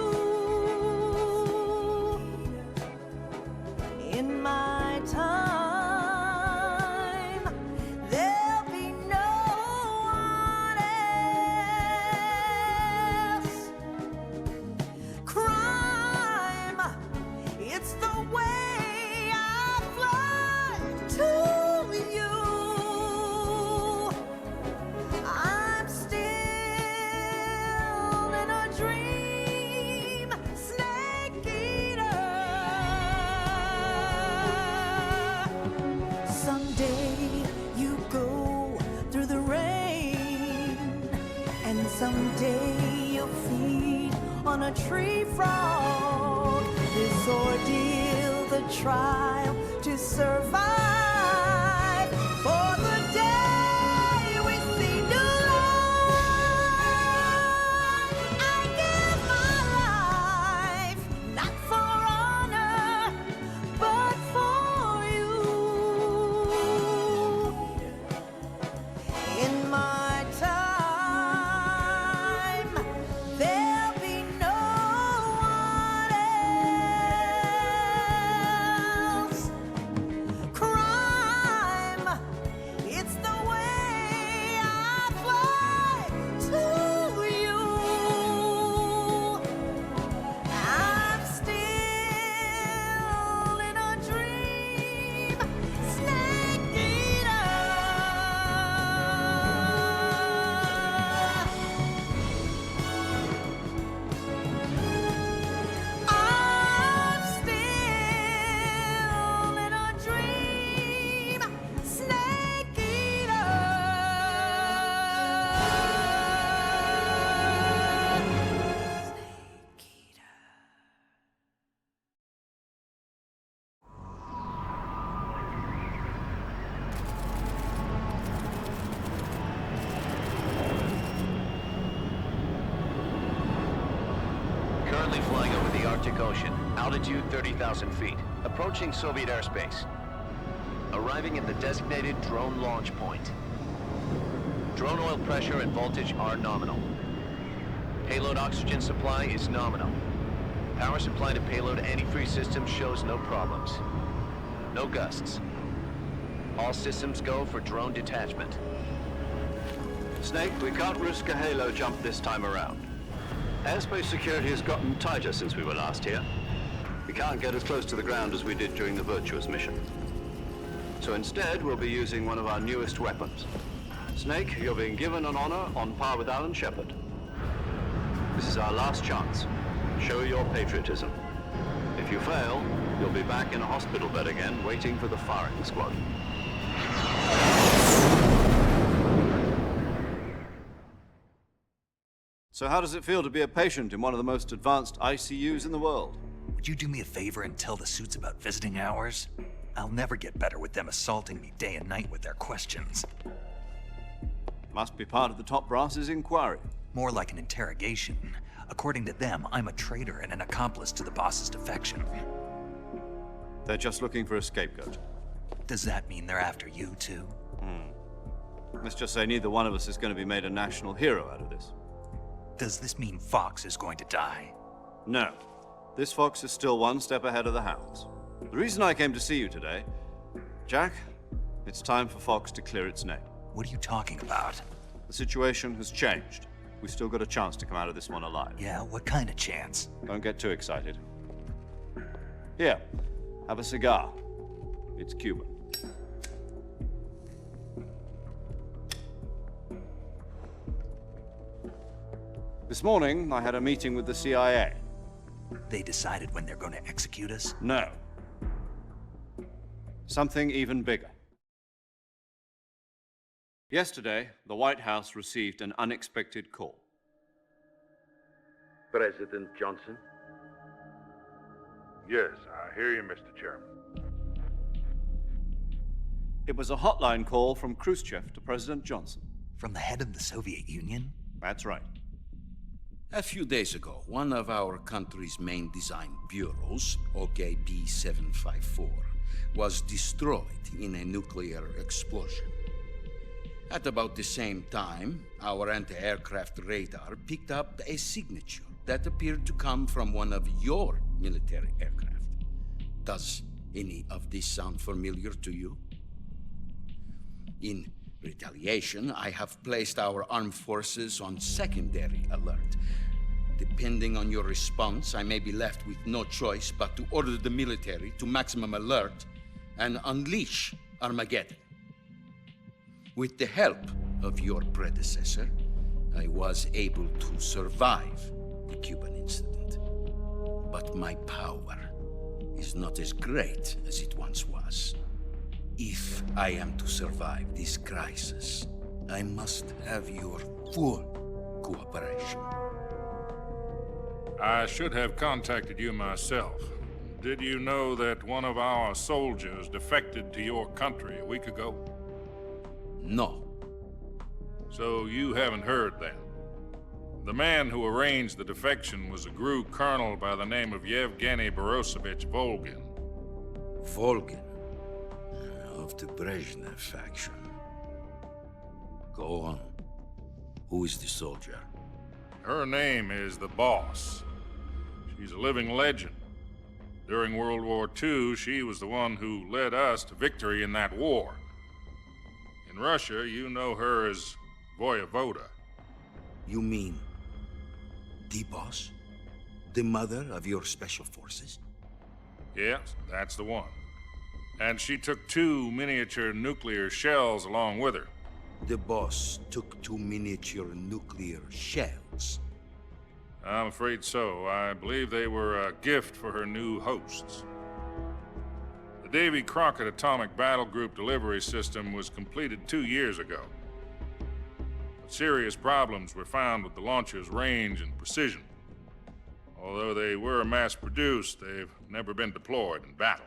In my time, there'll be no one else. Crime, it's the way I fly to you. Someday you'll feed on a tree frog. This ordeal, the trial to survive. For the day we see new life, I give my life, not for honor, but for you. In my time, Currently flying over the Arctic Ocean, altitude 30,000 feet, approaching Soviet airspace. Arriving at the designated drone launch point. Drone oil pressure and voltage are nominal. Payload oxygen supply is nominal. Power supply to payload antifreeze system shows no problems. No gusts. All systems go for drone detachment. Snake, we can't risk a halo jump this time around. Airspace security has gotten tighter since we were last here. We can't get as close to the ground as we did during the Virtuous mission. So instead, we'll be using one of our newest weapons. Snake, you're being given an honor on par with Alan Shepard. This is our last chance. Show your patriotism. If you fail, you'll be back in a hospital bed again, waiting for the firing squad. So how does it feel to be a patient in one of the most advanced ICUs in the world? Would you do me a favor and tell the suits about visiting hours? I'll never get better with them assaulting me day and night with their questions. Must be part of the top brass's inquiry. More like an interrogation. According to them, I'm a traitor and an accomplice to the boss's defection. They're just looking for a scapegoat. Does that mean they're after you, too? Let's just say neither one of us is going to be made a national hero out of this. Does this mean Fox is going to die? No. This fox is still one step ahead of the hounds. The reason I came to see you today, Jack, it's time for Fox to clear its name. What are you talking about? The situation has changed. We've still got a chance to come out of this one alive. Yeah, what kind of chance? Don't get too excited. Here, have a cigar. It's Cuban. This morning, I had a meeting with the CIA. They decided when they're going to execute us? No. Something even bigger. Yesterday, the White House received an unexpected call. President Johnson? Yes, I hear you, Mr. Chairman. It was a hotline call from Khrushchev to President Johnson. From the head of the Soviet Union? That's right. A few days ago, one of our country's main design bureaus, OKB 754, was destroyed in a nuclear explosion. At about the same time, our anti-aircraft radar picked up a signature that appeared to come from one of your military aircraft. Does any of this sound familiar to you? In retaliation, I have placed our armed forces on secondary alert. Depending on your response, I may be left with no choice but to order the military to maximum alert and unleash Armageddon. With the help of your predecessor, I was able to survive the Cuban incident. But my power is not as great as it once was. If I am to survive this crisis, I must have your full cooperation. I should have contacted you myself. Did you know that one of our soldiers defected to your country a week ago? No. So you haven't heard then? The man who arranged the defection was a GRU colonel by the name of Yevgeny Borosovich Volgin. Volgin? Of the Brezhnev faction. Go on. Who is the soldier? Her name is the Boss. She's a living legend. During World War II, she was the one who led us to victory in that war. In Russia, you know her as Voyevoda. You mean the Boss? The mother of your special forces? Yes, that's the one. And she took 2 miniature nuclear shells along with her. The Boss took 2 miniature nuclear shells? I'm afraid so. I believe they were a gift for her new hosts. The Davy Crockett Atomic Battle Group delivery system was completed 2 years ago. But serious problems were found with the launcher's range and precision. Although they were mass-produced, they've never been deployed in battle.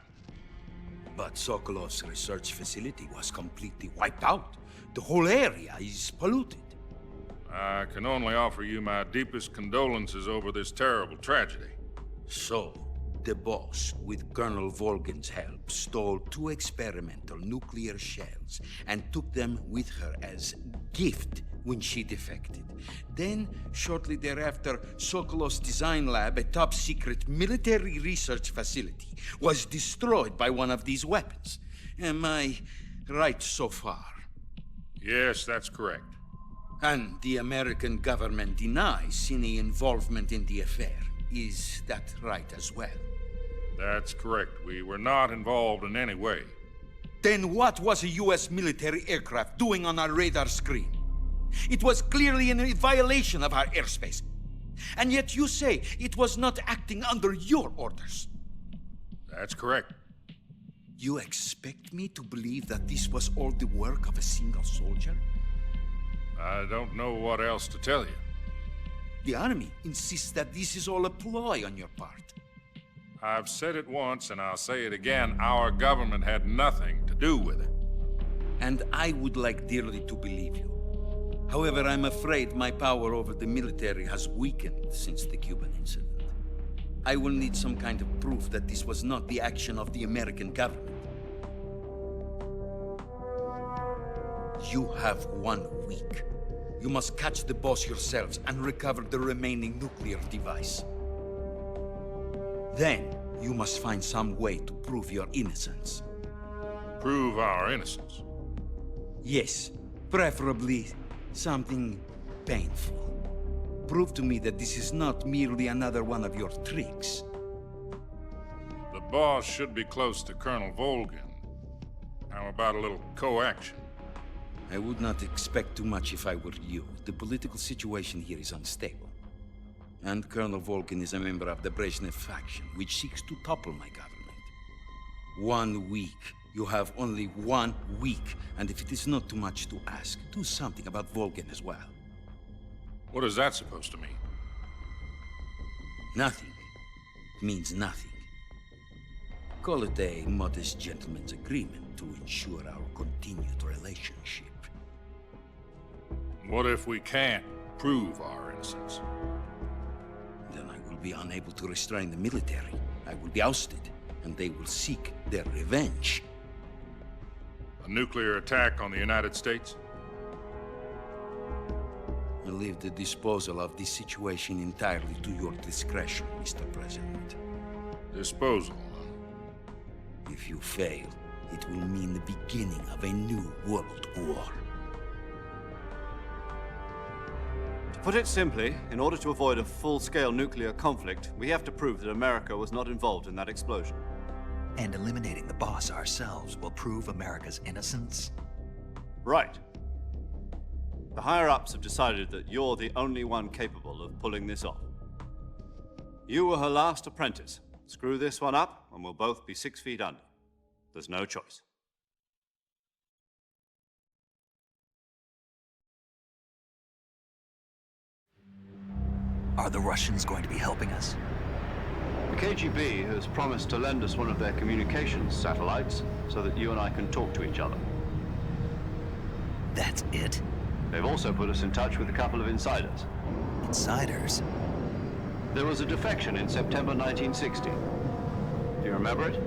But Sokolov's research facility was completely wiped out. The whole area is polluted. I can only offer you my deepest condolences over this terrible tragedy. So, the Boss, with Colonel Volgin's help, stole 2 experimental nuclear shells and took them with her as gift when she defected. Then, shortly thereafter, Sokolov's design lab, a top-secret military research facility, was destroyed by one of these weapons. And my right so far? Yes, that's correct. And the American government denies any involvement in the affair. Is that right as well? That's correct. We were not involved in any way. Then what was a US military aircraft doing on our radar screen? It was clearly in violation of our airspace. And yet you say it was not acting under your orders. That's correct. You expect me to believe that this was all the work of a single soldier? I don't know what else to tell you. The Army insists that this is all a ploy on your part. I've said it once, and I'll say it again. Our government had nothing to do with it. And I would like dearly to believe you. However, I'm afraid my power over the military has weakened since the Cuban incident. I will need some kind of proof that this was not the action of the American government. You have 1 week. You must catch the boss yourselves and recover the remaining nuclear device. Then, you must find some way to prove your innocence. Prove our innocence? Yes, preferably something painful. Prove to me that this is not merely another one of your tricks. The boss should be close to Colonel Volgin. How about a little co-action? I would not expect too much if I were you. The political situation here is unstable. And Colonel Volgin is a member of the Brezhnev faction, which seeks to topple my government. 1 week. You have only 1 week. And if it is not too much to ask, do something about Volgin as well. What is that supposed to mean? Nothing. It means nothing. Call it a modest gentleman's agreement to ensure our continued relationship. What if we can't prove our innocence? Then I will be unable to restrain the military. I will be ousted, and they will seek their revenge. A nuclear attack on the United States? I leave the disposal of this situation entirely to your discretion, Mr. President. Disposal? If you fail, it will mean the beginning of a new world war. To put it simply, in order to avoid a full-scale nuclear conflict, we have to prove that America was not involved in that explosion. And eliminating the boss ourselves will prove America's innocence? Right. The higher-ups have decided that you're the only one capable of pulling this off. You were her last apprentice. Screw this one up, and we'll both be 6 feet under. There's no choice. Are the Russians going to be helping us? The KGB has promised to lend us one of their communications satellites so that you and I can talk to each other. That's it? They've also put us in touch with a couple of insiders. Insiders? There was a defection in September 1960. Do you remember it?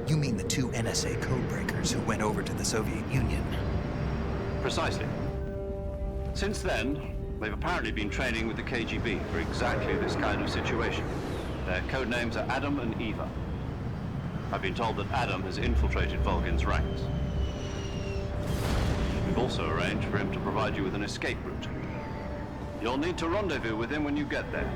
You mean the 2 NSA codebreakers who went over to the Soviet Union? Precisely. Since then, they've apparently been training with the KGB for exactly this kind of situation. Their code names are Adam and Eva. I've been told that Adam has infiltrated Volgin's ranks. We've also arranged for him to provide you with an escape route. You'll need to rendezvous with him when you get there.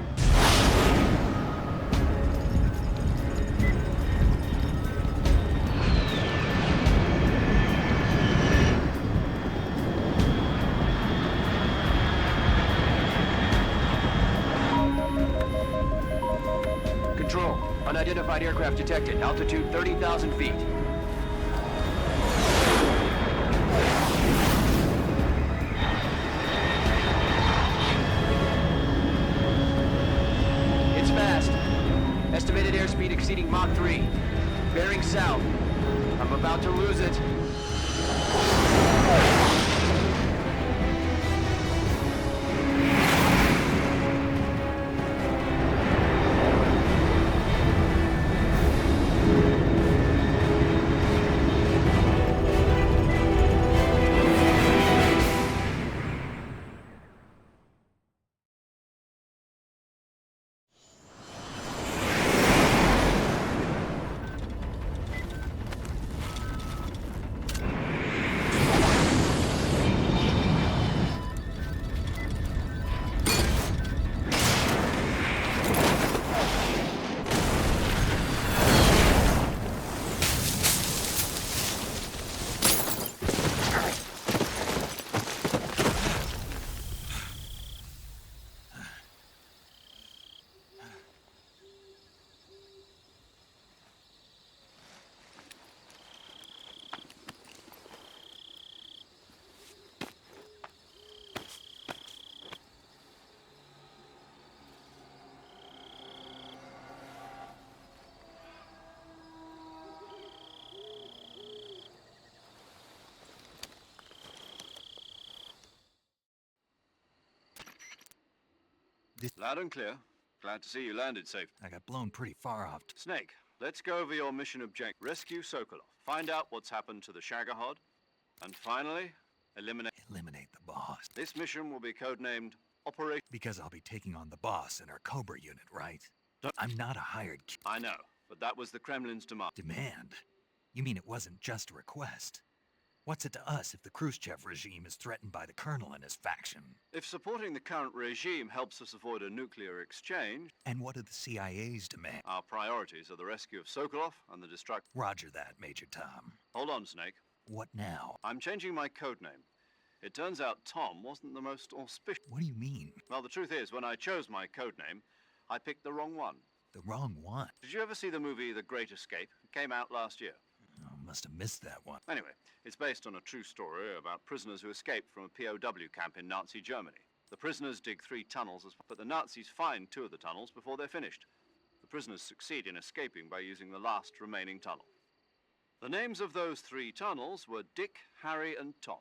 Control, unidentified aircraft detected. Altitude 30,000 feet. It's fast. Estimated airspeed exceeding Mach 3. Bearing south. I'm about to lose it. Loud and clear. Glad to see you landed safe. I got blown pretty far off. Snake, let's go over your mission objective. Rescue Sokolov. Find out what's happened to the Shagahod. And finally, eliminate the boss. This mission will be codenamed Operation... Because I'll be taking on the boss in our Cobra unit, right? I'm not a hired... I know, but that was the Kremlin's demand. Demand? You mean it wasn't just a request? What's it to us if the Khrushchev regime is threatened by the colonel and his faction? If supporting the current regime helps us avoid a nuclear exchange... And what do the CIA's demand? Our priorities are the rescue of Sokolov and the destruction... Roger that, Major Tom. Hold on, Snake. What now? I'm changing my codename. It turns out Tom wasn't the most auspicious... What do you mean? Well, the truth is, when I chose my codename, I picked the wrong one. The wrong one? Did you ever see the movie The Great Escape? It came out last year. Oh, must have missed that one. Anyway, it's based on a true story about prisoners who escaped from a POW camp in Nazi Germany. The prisoners dig 3 tunnels, but the Nazis find 2 of the tunnels before they're finished. The prisoners succeed in escaping by using the last remaining tunnel. The names of those 3 tunnels were Dick, Harry, and Tom.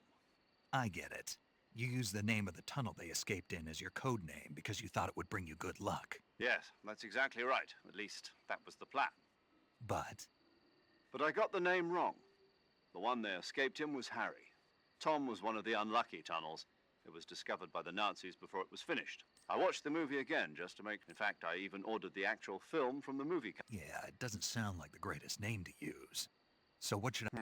I get it. You used the name of the tunnel they escaped in as your code name because you thought it would bring you good luck. Yes, that's exactly right. At least, that was the plan. But I got the name wrong. The one they escaped in was Harry. Tom was one of the unlucky tunnels. It was discovered by the Nazis before it was finished. I watched the movie again just to make... In fact, I even ordered the actual film from the movie. Yeah, it doesn't sound like the greatest name to use. So what should I...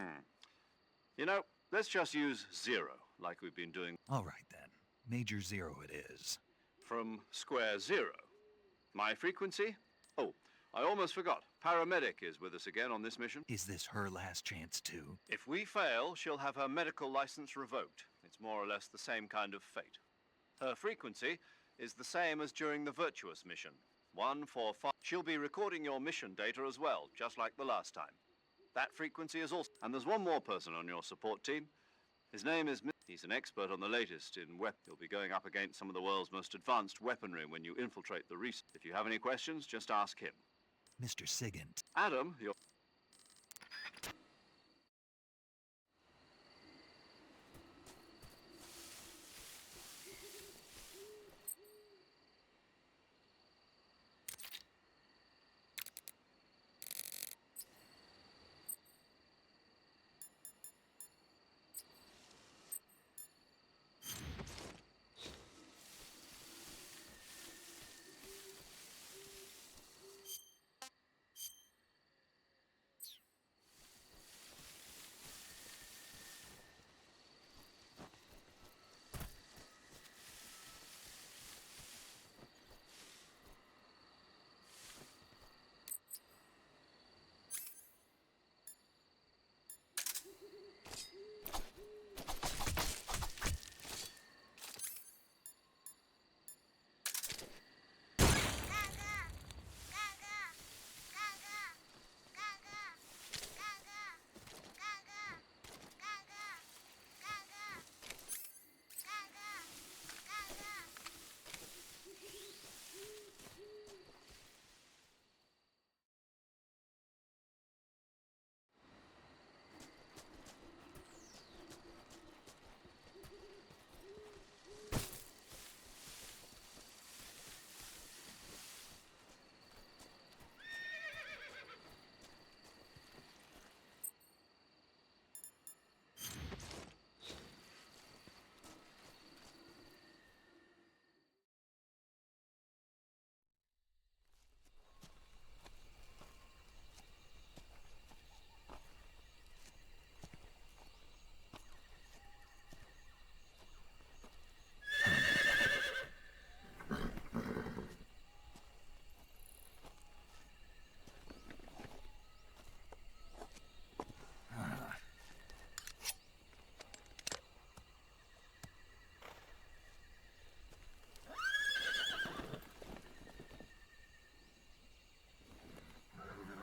You know, let's just use Zero, like we've been doing. All right, then. Major Zero it is. From Square Zero. My frequency? Oh, I almost forgot. Paramedic is with us again on this mission. Is this her last chance, too? If we fail, she'll have her medical license revoked. It's more or less the same kind of fate. Her frequency is the same as during the Virtuous mission. 145. She'll be recording your mission data as well, just like the last time. That frequency is also... And there's one more person on your support team. His name is... He's an expert on the latest in weapons. He'll be going up against some of the world's most advanced weaponry when you infiltrate the research. If you have any questions, just ask him. Mr. Sigint. Adam, you're...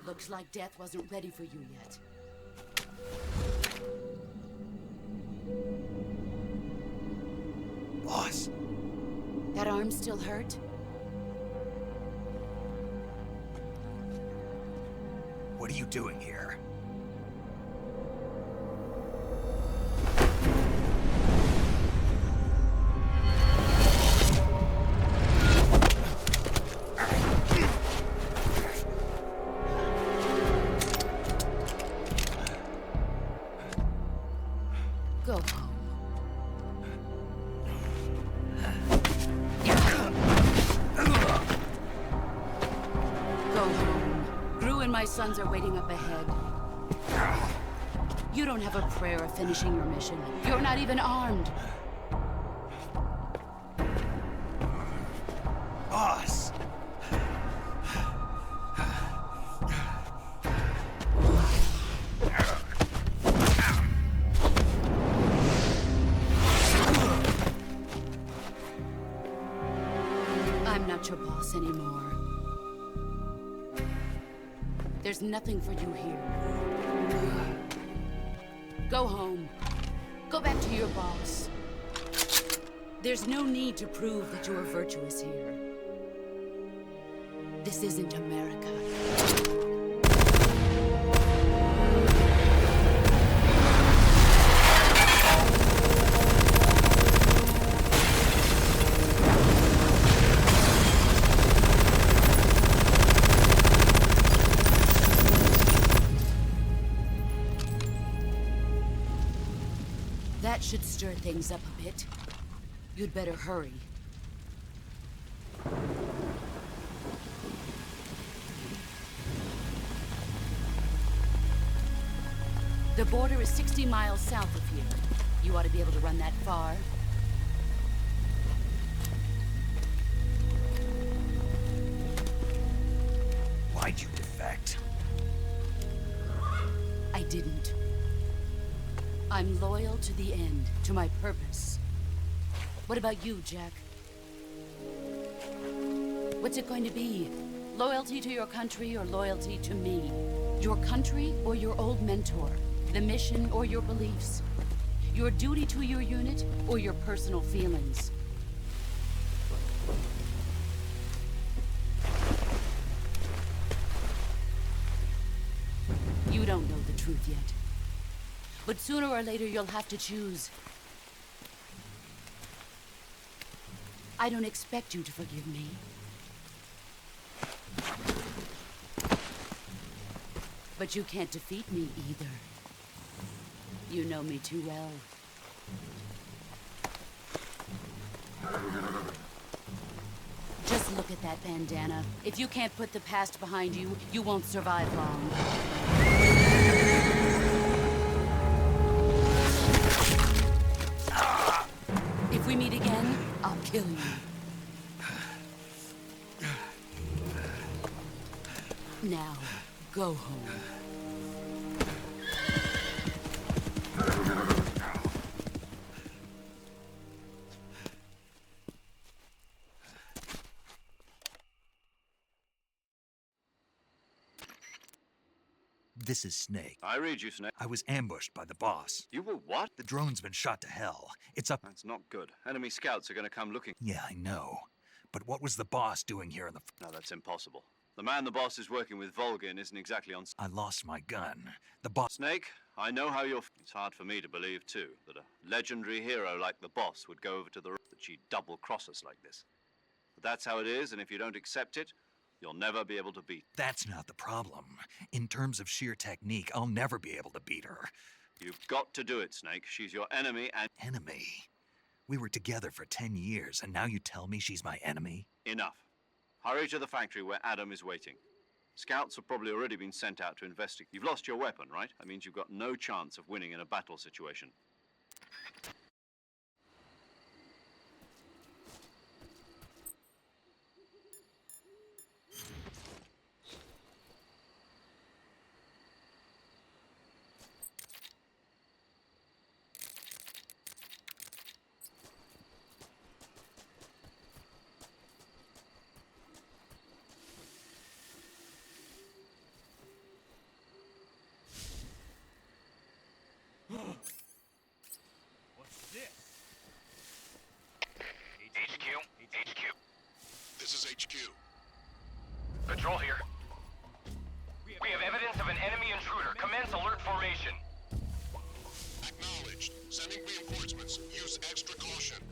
Looks like death wasn't ready for you yet. Boss. That arm still hurt? What are you doing here? sons are waiting up ahead. You don't have a prayer of finishing your mission. You're not even armed. Boss! I'm not your boss anymore. There's nothing for you here. Go home. Go back to your boss. There's no need to prove that you are virtuous here. This isn't America. That should stir things up a bit. You'd better hurry. The border is 60 miles south of here. You ought to be able to run that far. Why'd you defect? I didn't. I'm loyal to the end, to my purpose. What about you, Jack? What's it going to be? Loyalty to your country or loyalty to me? Your country or your old mentor? The mission or your beliefs? Your duty to your unit or your personal feelings? You don't know the truth yet. But sooner or later you'll have to choose. I don't expect you to forgive me. But you can't defeat me either. You know me too well. Just look at that bandana. If you can't put the past behind you, you won't survive long. If we meet again, I'll kill you. Now, go home. This is Snake. I read you, Snake. I was ambushed by the boss. You were what? The drone's been shot to hell. It's up... That's not good. Enemy scouts are going to come looking. Yeah, I know. But what was the boss doing here in the... No, that's impossible. The man the boss is working with, Volgin, isn't exactly on... I lost my gun. The boss... Snake, I know how you're... It's hard for me to believe, too, that a legendary hero like the boss would go over to the... that she'd double-cross us like this. But that's how it is, and if you don't accept it, you'll never be able to beat. That's not the problem. In terms of sheer technique, I'll never be able to beat her. You've got to do it, Snake. She's your enemy and... Enemy? We were together for 10 years, and now you tell me she's my enemy? Enough. Hurry to the factory where Adam is waiting. Scouts have probably already been sent out to investigate. You've lost your weapon, right? That means you've got no chance of winning in a battle situation. What's this? HQ. This is HQ. Patrol here. We have evidence of an enemy intruder. Commence alert formation. Acknowledged. Sending reinforcements. Use extra caution.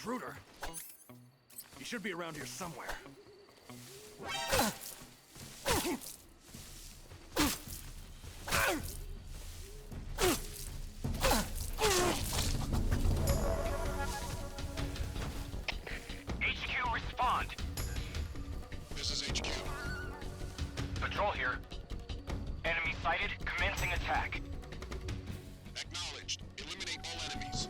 intruder. He should be around here somewhere. HQ, respond. This is HQ. Patrol here. Enemy sighted, commencing attack. Acknowledged. Eliminate all enemies.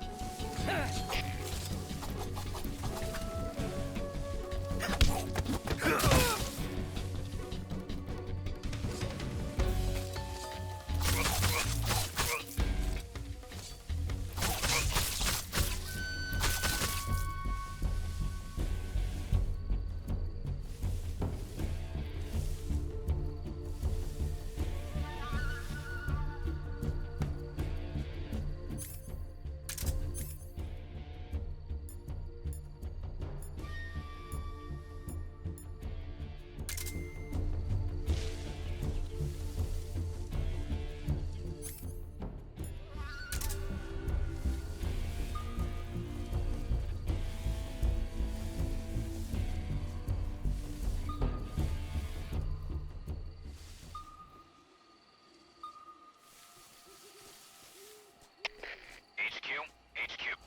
HQ.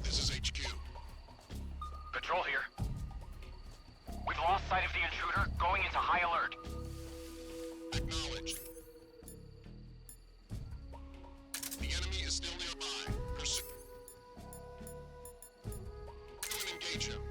This is HQ. Patrol here. We've lost sight of the intruder, going into high alert. Acknowledged. The enemy is still nearby. Pursue and engage him.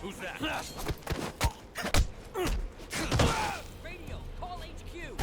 Who's that? Radio, call HQ.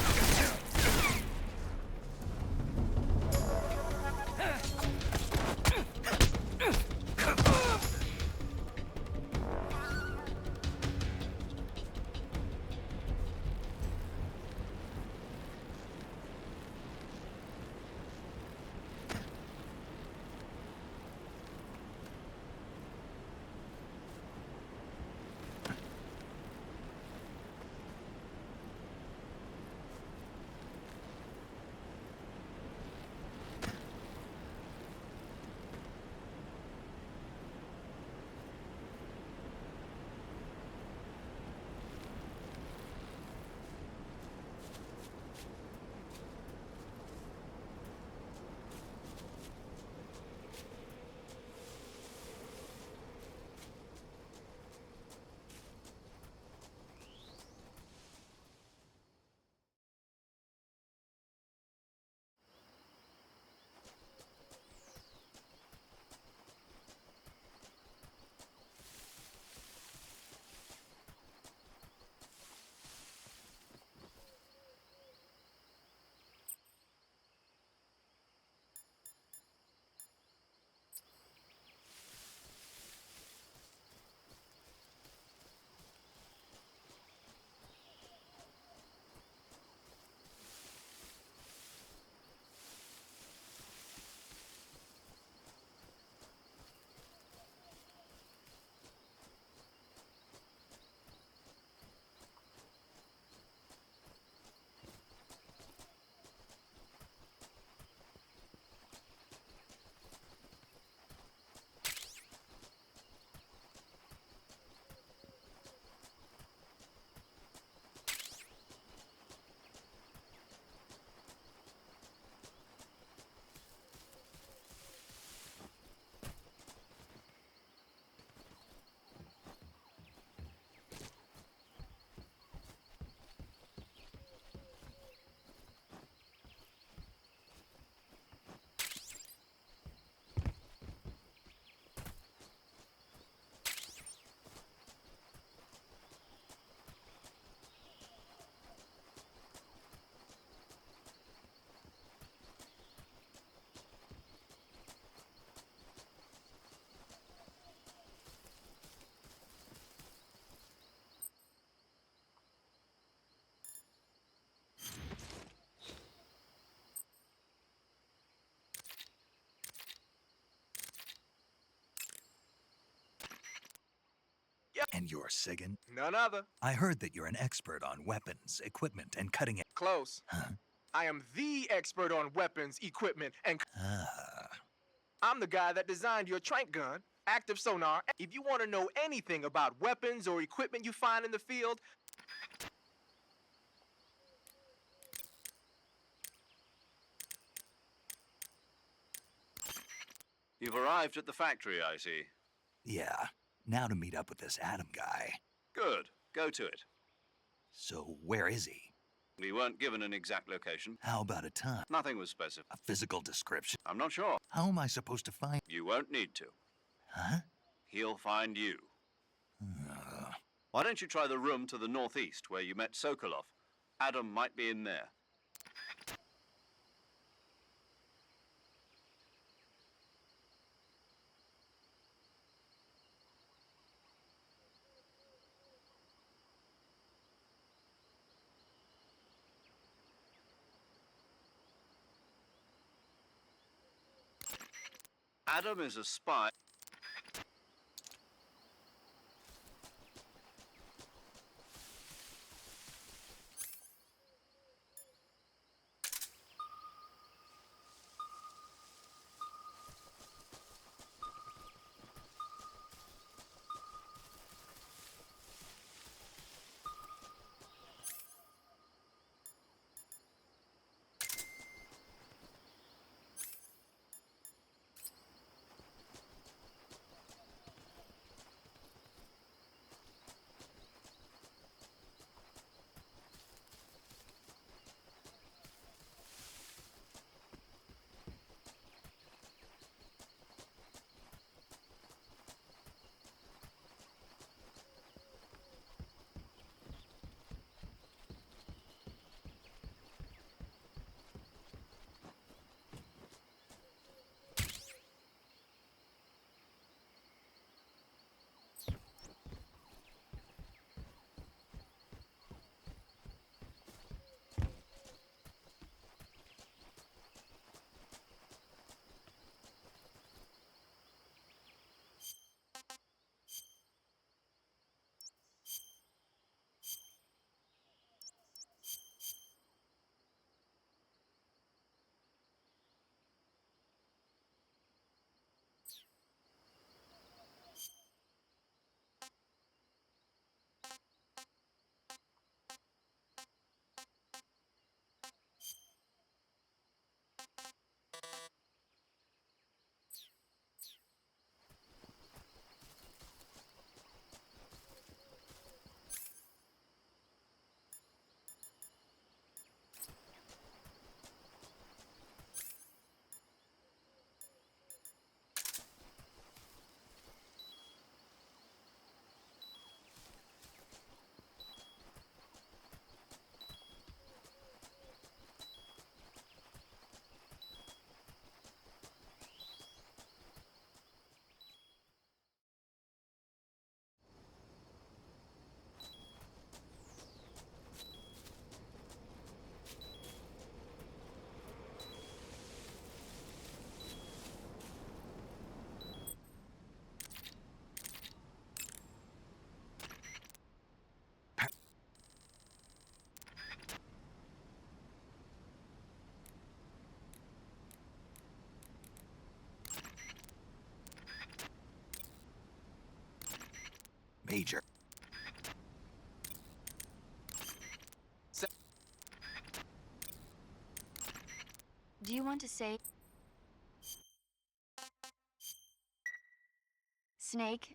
And you're Sigan? None other. I heard that you're an expert on weapons, equipment, and cutting it. Close. Huh? I am the expert on weapons, equipment, and... Ah. I'm the guy that designed your trank gun, active sonar. If you want to know anything about weapons or equipment you find in the field... You've arrived at the factory, I see. Yeah. Now to meet up with this Adam guy. Good. Go to it. So where is he? We weren't given an exact location. How about a time? Nothing was specified. A physical description? I'm not sure. How am I supposed to find... You won't need to. Huh? He'll find you. Why don't you try the room to the northeast where you met Sokolov? Adam might be in there. Adam is a spy. Major. Do you want to say... Snake?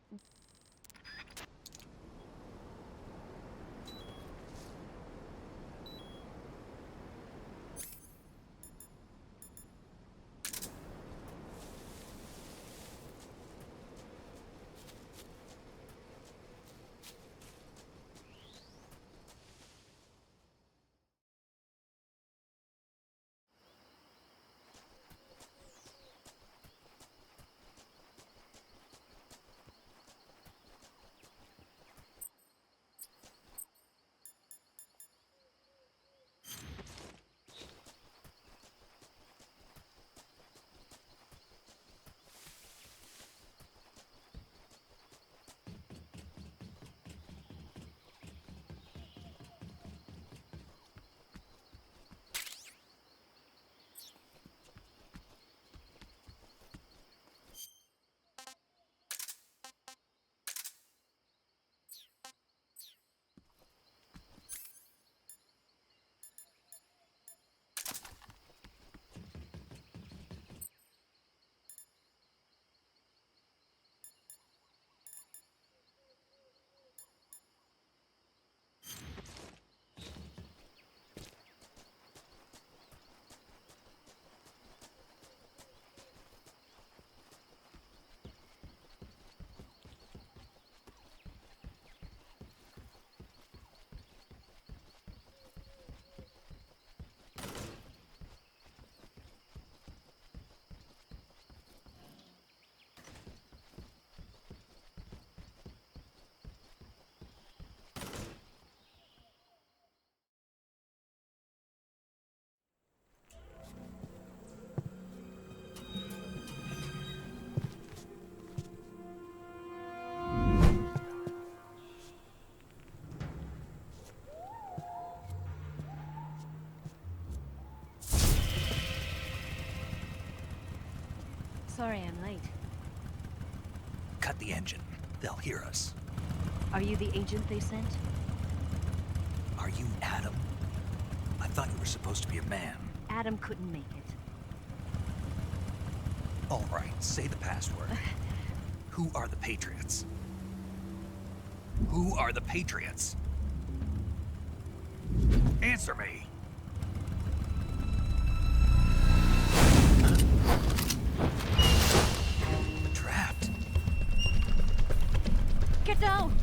Sorry I'm late. Cut the engine. They'll hear us. Are you the agent they sent? Are you Adam? I thought you were supposed to be a man. Adam couldn't make it. All right, say the password. Who are the Patriots? Who are the Patriots? Answer me! Trapped. Get down!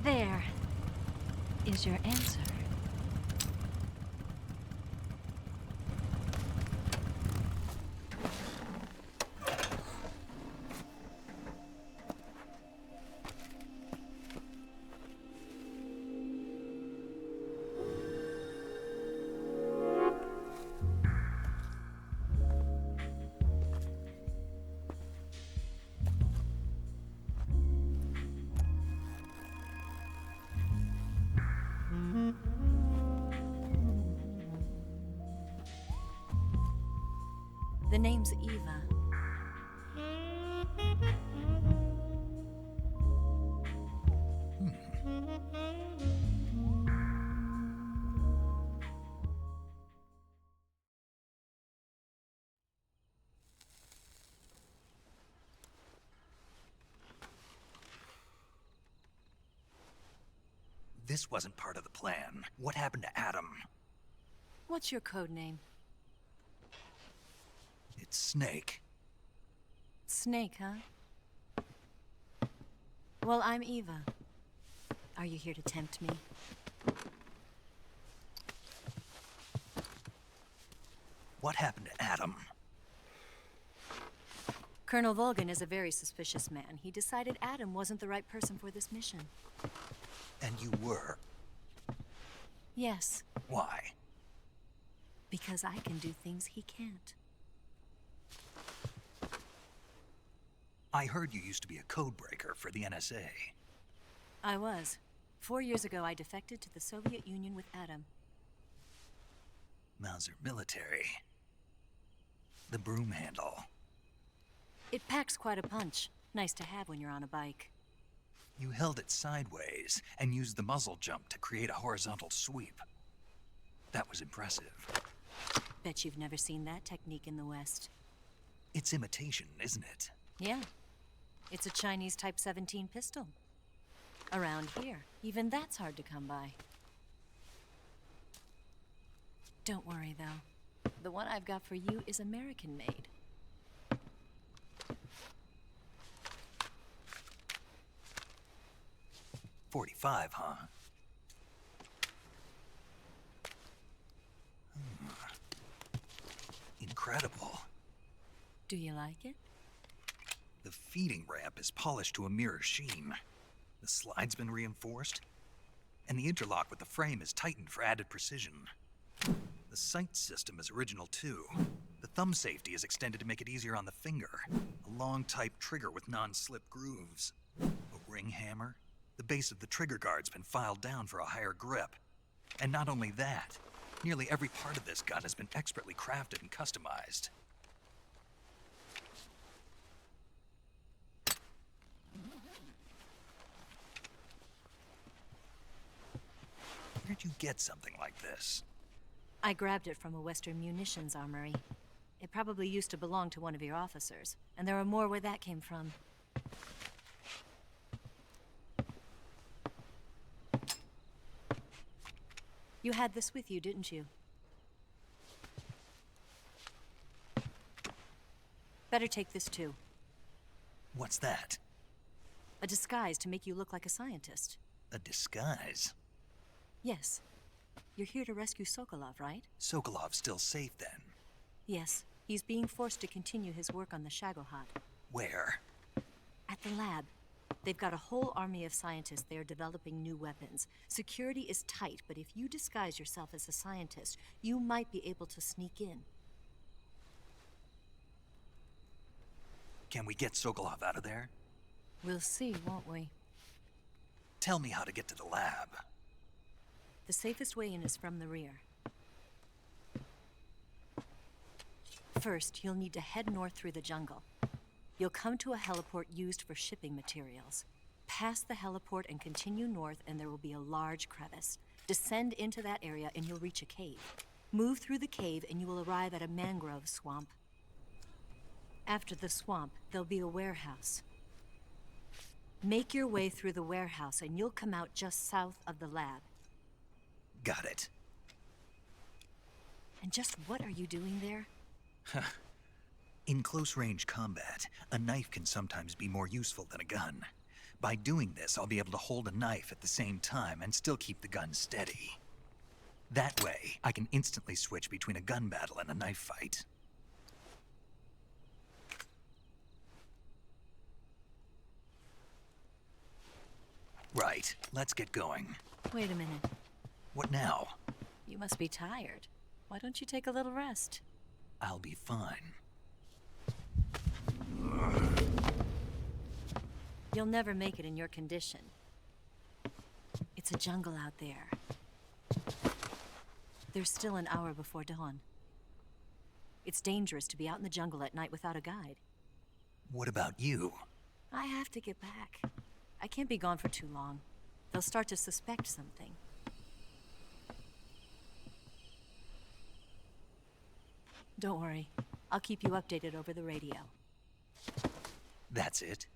There is your answer. The name's Eva. This wasn't part of the plan. What happened to Adam? What's your code name? It's Snake. Snake, huh? Well, I'm Eva. Are you here to tempt me? What happened to Adam? Colonel Volgan is a very suspicious man. He decided Adam wasn't the right person for this mission. And you were? Yes. Why? Because I can do things he can't. I heard you used to be a codebreaker for the NSA. I was. 4 years ago, I defected to the Soviet Union with Adam. Mauser military. The broom handle. It packs quite a punch. Nice to have when you're on a bike. You held it sideways and used the muzzle jump to create a horizontal sweep. That was impressive. Bet you've never seen that technique in the West. It's imitation, isn't it? Yeah. It's a Chinese Type 17 pistol. Around here, even that's hard to come by. Don't worry, though. The one I've got for you is American-made. .45, huh? Incredible. Do you like it? The feeding ramp is polished to a mirror sheen. The slide's been reinforced, and the interlock with the frame is tightened for added precision. The sight system is original too. The thumb safety is extended to make it easier on the finger. A long type trigger with non-slip grooves. A ring hammer. The base of the trigger guard's been filed down for a higher grip. And not only that, nearly every part of this gun has been expertly crafted and customized. Where'd you get something like this? I grabbed it from a Western munitions armory. It probably used to belong to one of your officers, and there are more where that came from. You had this with you, didn't you? Better take this too. What's that? A disguise to make you look like a scientist. A disguise? Yes. You're here to rescue Sokolov, right? Sokolov's still safe then? Yes. He's being forced to continue his work on the Shagohod. Where? At the lab. They've got a whole army of scientists there developing new weapons. Security is tight, but if you disguise yourself as a scientist, you might be able to sneak in. Can we get Sokolov out of there? We'll see, won't we? Tell me how to get to the lab. The safest way in is from the rear. First, you'll need to head north through the jungle. You'll come to a heliport used for shipping materials. Pass the heliport and continue north, and there will be a large crevice. Descend into that area and you'll reach a cave. Move through the cave and you will arrive at a mangrove swamp. After the swamp, there'll be a warehouse. Make your way through the warehouse and you'll come out just south of the lab. Got it. And just what are you doing there? In close-range combat, a knife can sometimes be more useful than a gun. By doing this, I'll be able to hold a knife at the same time and still keep the gun steady. That way, I can instantly switch between a gun battle and a knife fight. Right, let's get going. Wait a minute. What now? You must be tired. Why don't you take a little rest? I'll be fine. You'll never make it in your condition. It's a jungle out there. There's still an hour before dawn. It's dangerous to be out in the jungle at night without a guide. What about you? I have to get back. I can't be gone for too long. They'll start to suspect something. Don't worry. I'll keep you updated over the radio. That's it?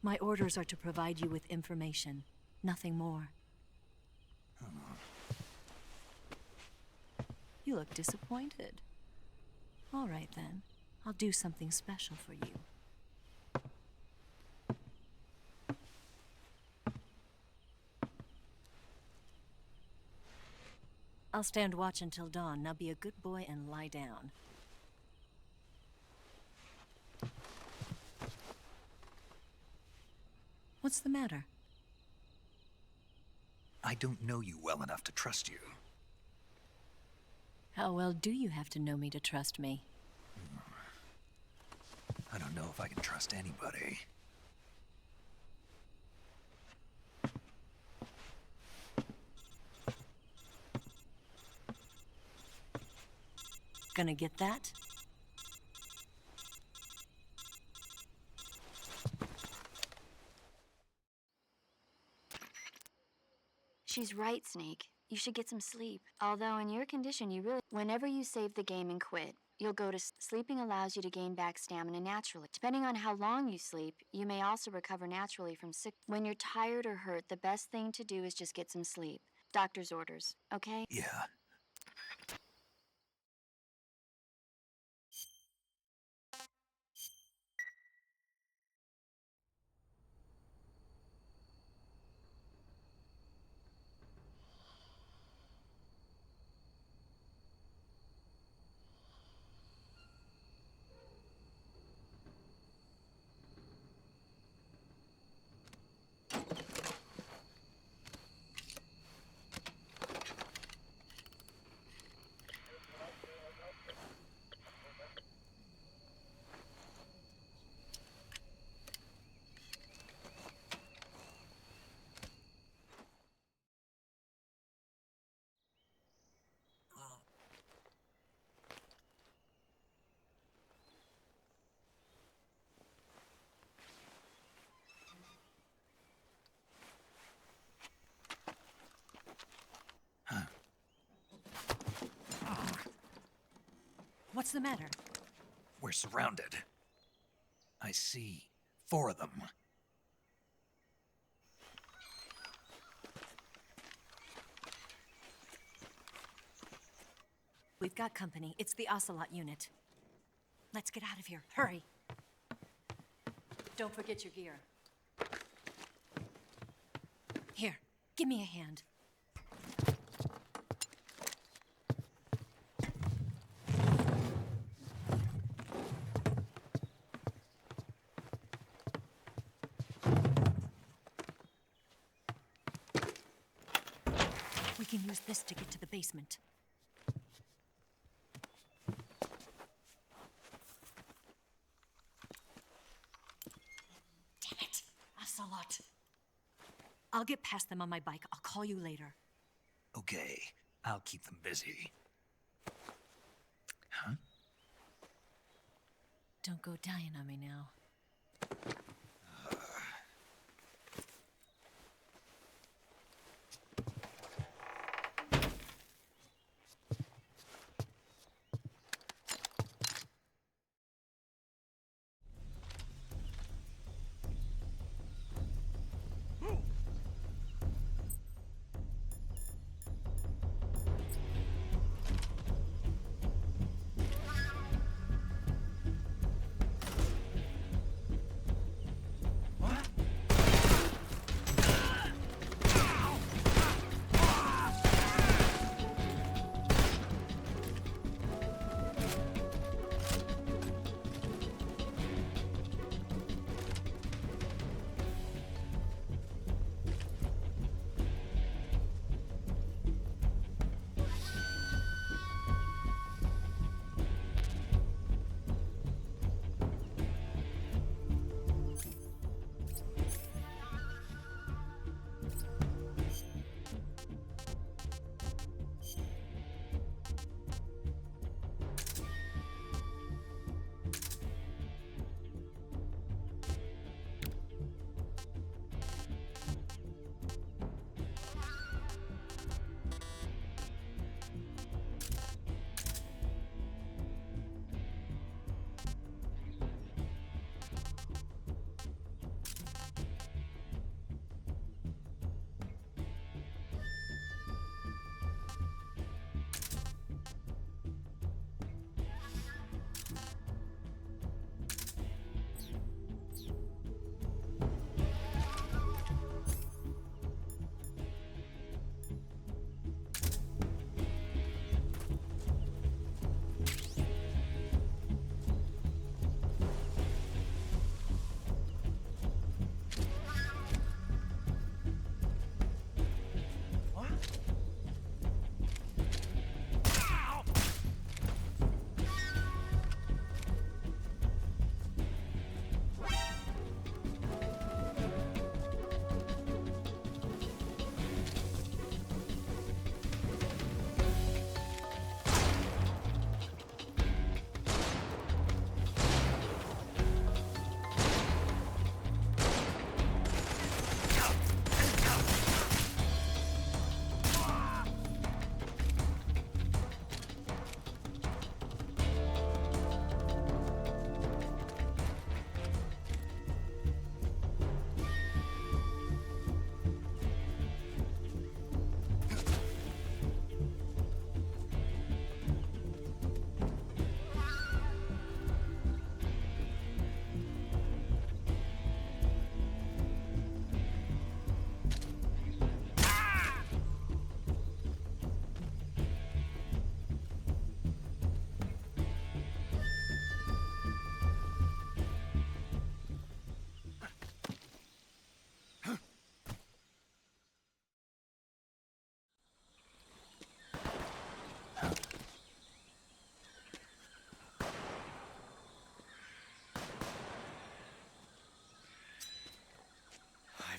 My orders are to provide you with information, nothing more. You look disappointed. All right then. I'll do something special for you. I'll stand watch until dawn. Now be a good boy and lie down. What's the matter? I don't know you well enough to trust you. How well do you have to know me to trust me? I don't know if I can trust anybody. Gonna get that? She's right, Snake. You should get some sleep. Although in your condition, you really... Whenever you save the game and quit, you'll go to... Sleeping allows you to gain back stamina naturally. Depending on how long you sleep, you may also recover naturally from sick... When you're tired or hurt, the best thing to do is just get some sleep. Doctor's orders, okay? Yeah. What's the matter? We're surrounded. I see 4 of them. We've got company. It's the Ocelot unit. Let's get out of here. Hurry. Don't forget your gear. Here, give me a hand. can use this to get to the basement. Damn it! Ocelot. I'll get past them on my bike. I'll call you later. Okay, I'll keep them busy. Huh? Don't go dying on me now.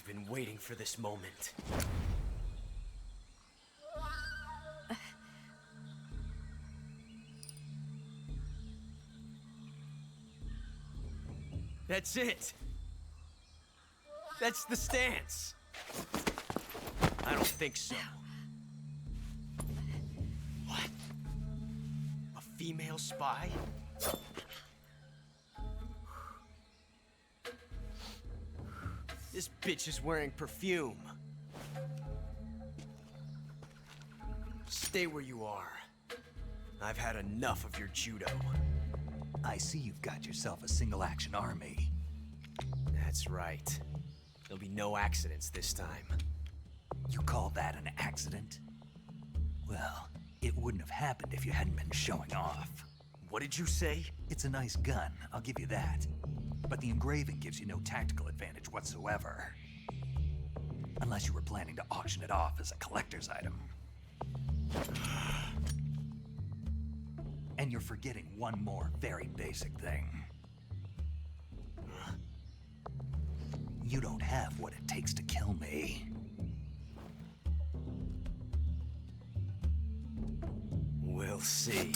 I've been waiting for this moment. That's it. That's the stance. I don't think so. What? A female spy? This bitch is wearing perfume. Stay where you are. I've had enough of your judo. I see you've got yourself a single-action army. That's right. There'll be no accidents this time. You call that an accident? Well, it wouldn't have happened if you hadn't been showing off. What did you say? It's a nice gun, I'll give you that. But the engraving gives you no tactical advantage whatsoever. Unless you were planning to auction it off as a collector's item. And you're forgetting one more very basic thing. You don't have what it takes to kill me. We'll see.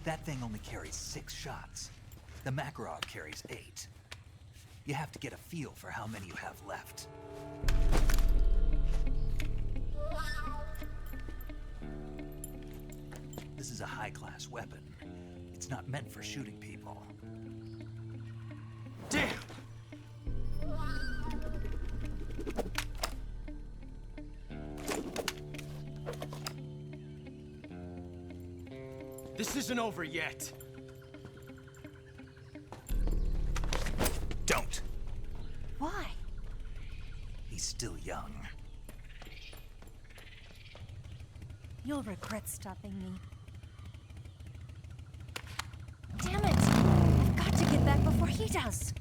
That thing only carries 6 shots. The Makarov carries 8. You have to get a feel for how many you have left. This is a high-class weapon. It's not meant for shooting people. Damn! This isn't over yet. Don't. Why? He's still young. You'll regret stopping me. Damn it! I've got to get back before he does.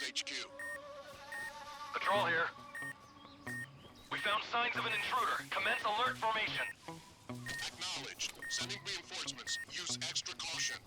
HQ. Patrol here. We found signs of an intruder. Commence alert formation. Acknowledged. Sending reinforcements. Use extra caution.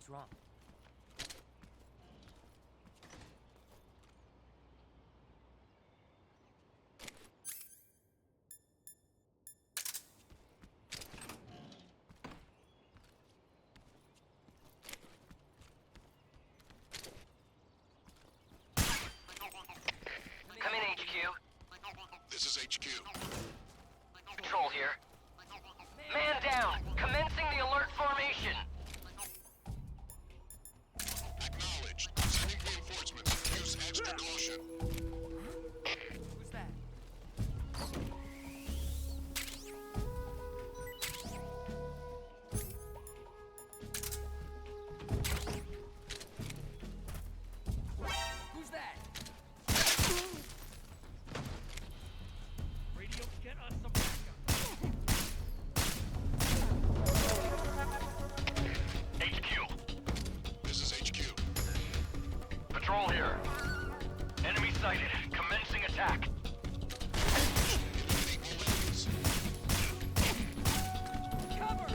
What's wrong? Come in, HQ. This is HQ. Control here. Man down! Commencing the alert formation! Acknowledged. Sending reinforcements. Use extra caution. Who's that? Who's that? Radio, get us some backup. HQ. This is HQ. Patrol here. Enemy sighted. Commencing attack. Cover!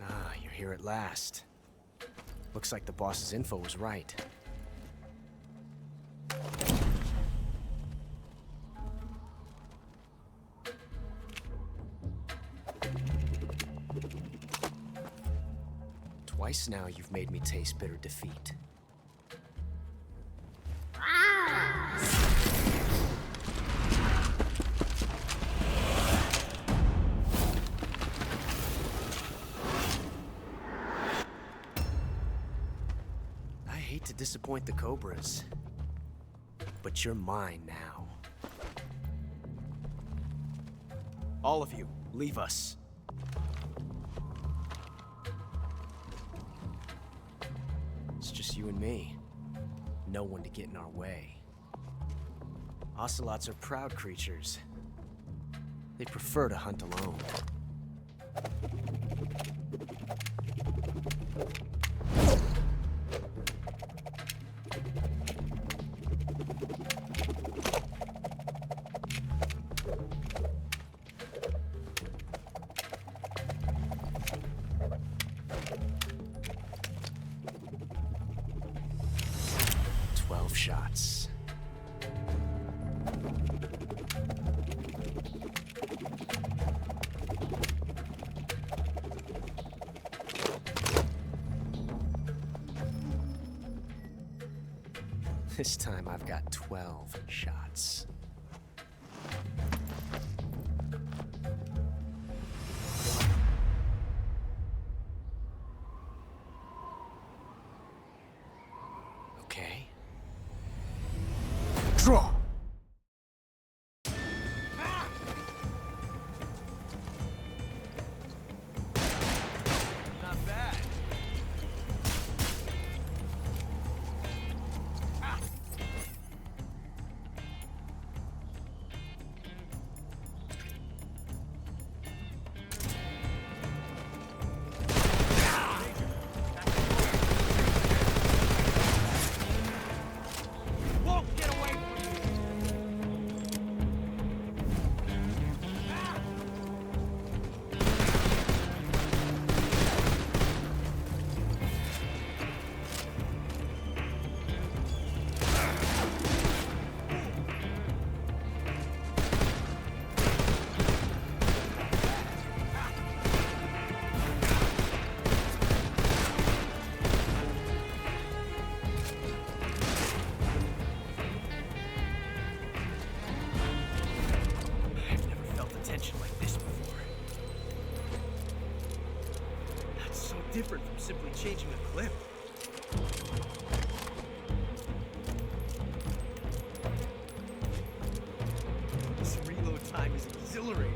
Ah, you're here at last. Looks like the boss's info was right. Twice now you've made me taste bitter defeat. I hate to disappoint the Cobras, but you're mine now. All of you, leave us. It's just you and me. No one to get in our way. Ocelots are proud creatures. They prefer to hunt alone. Shots. This time I've got 12 shots. Okay. Draw! Not bad. 'Won't get away from you. different from simply changing a clip? This reload time is exhilarating.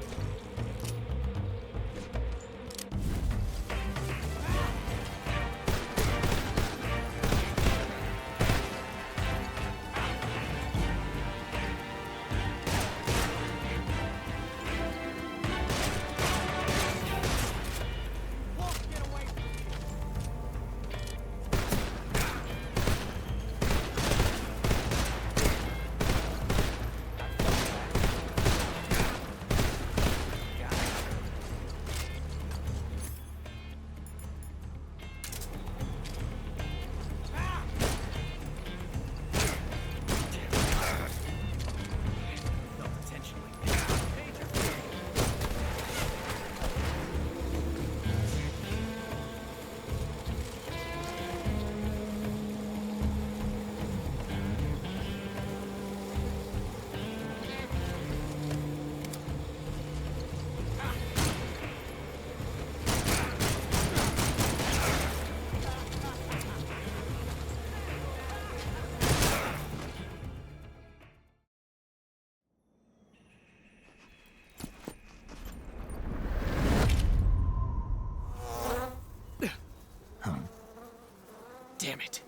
Damn it.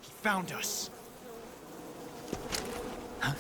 He found us. Huh?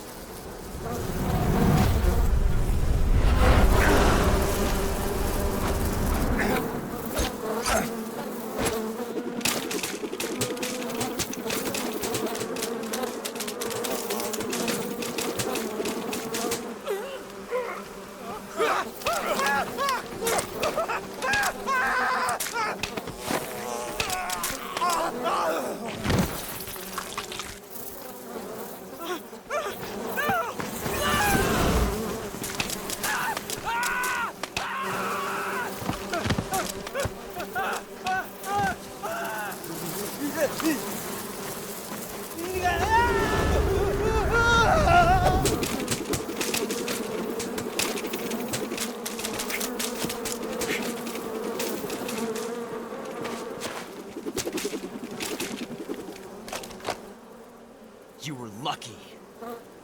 You were lucky.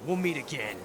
We'll meet again.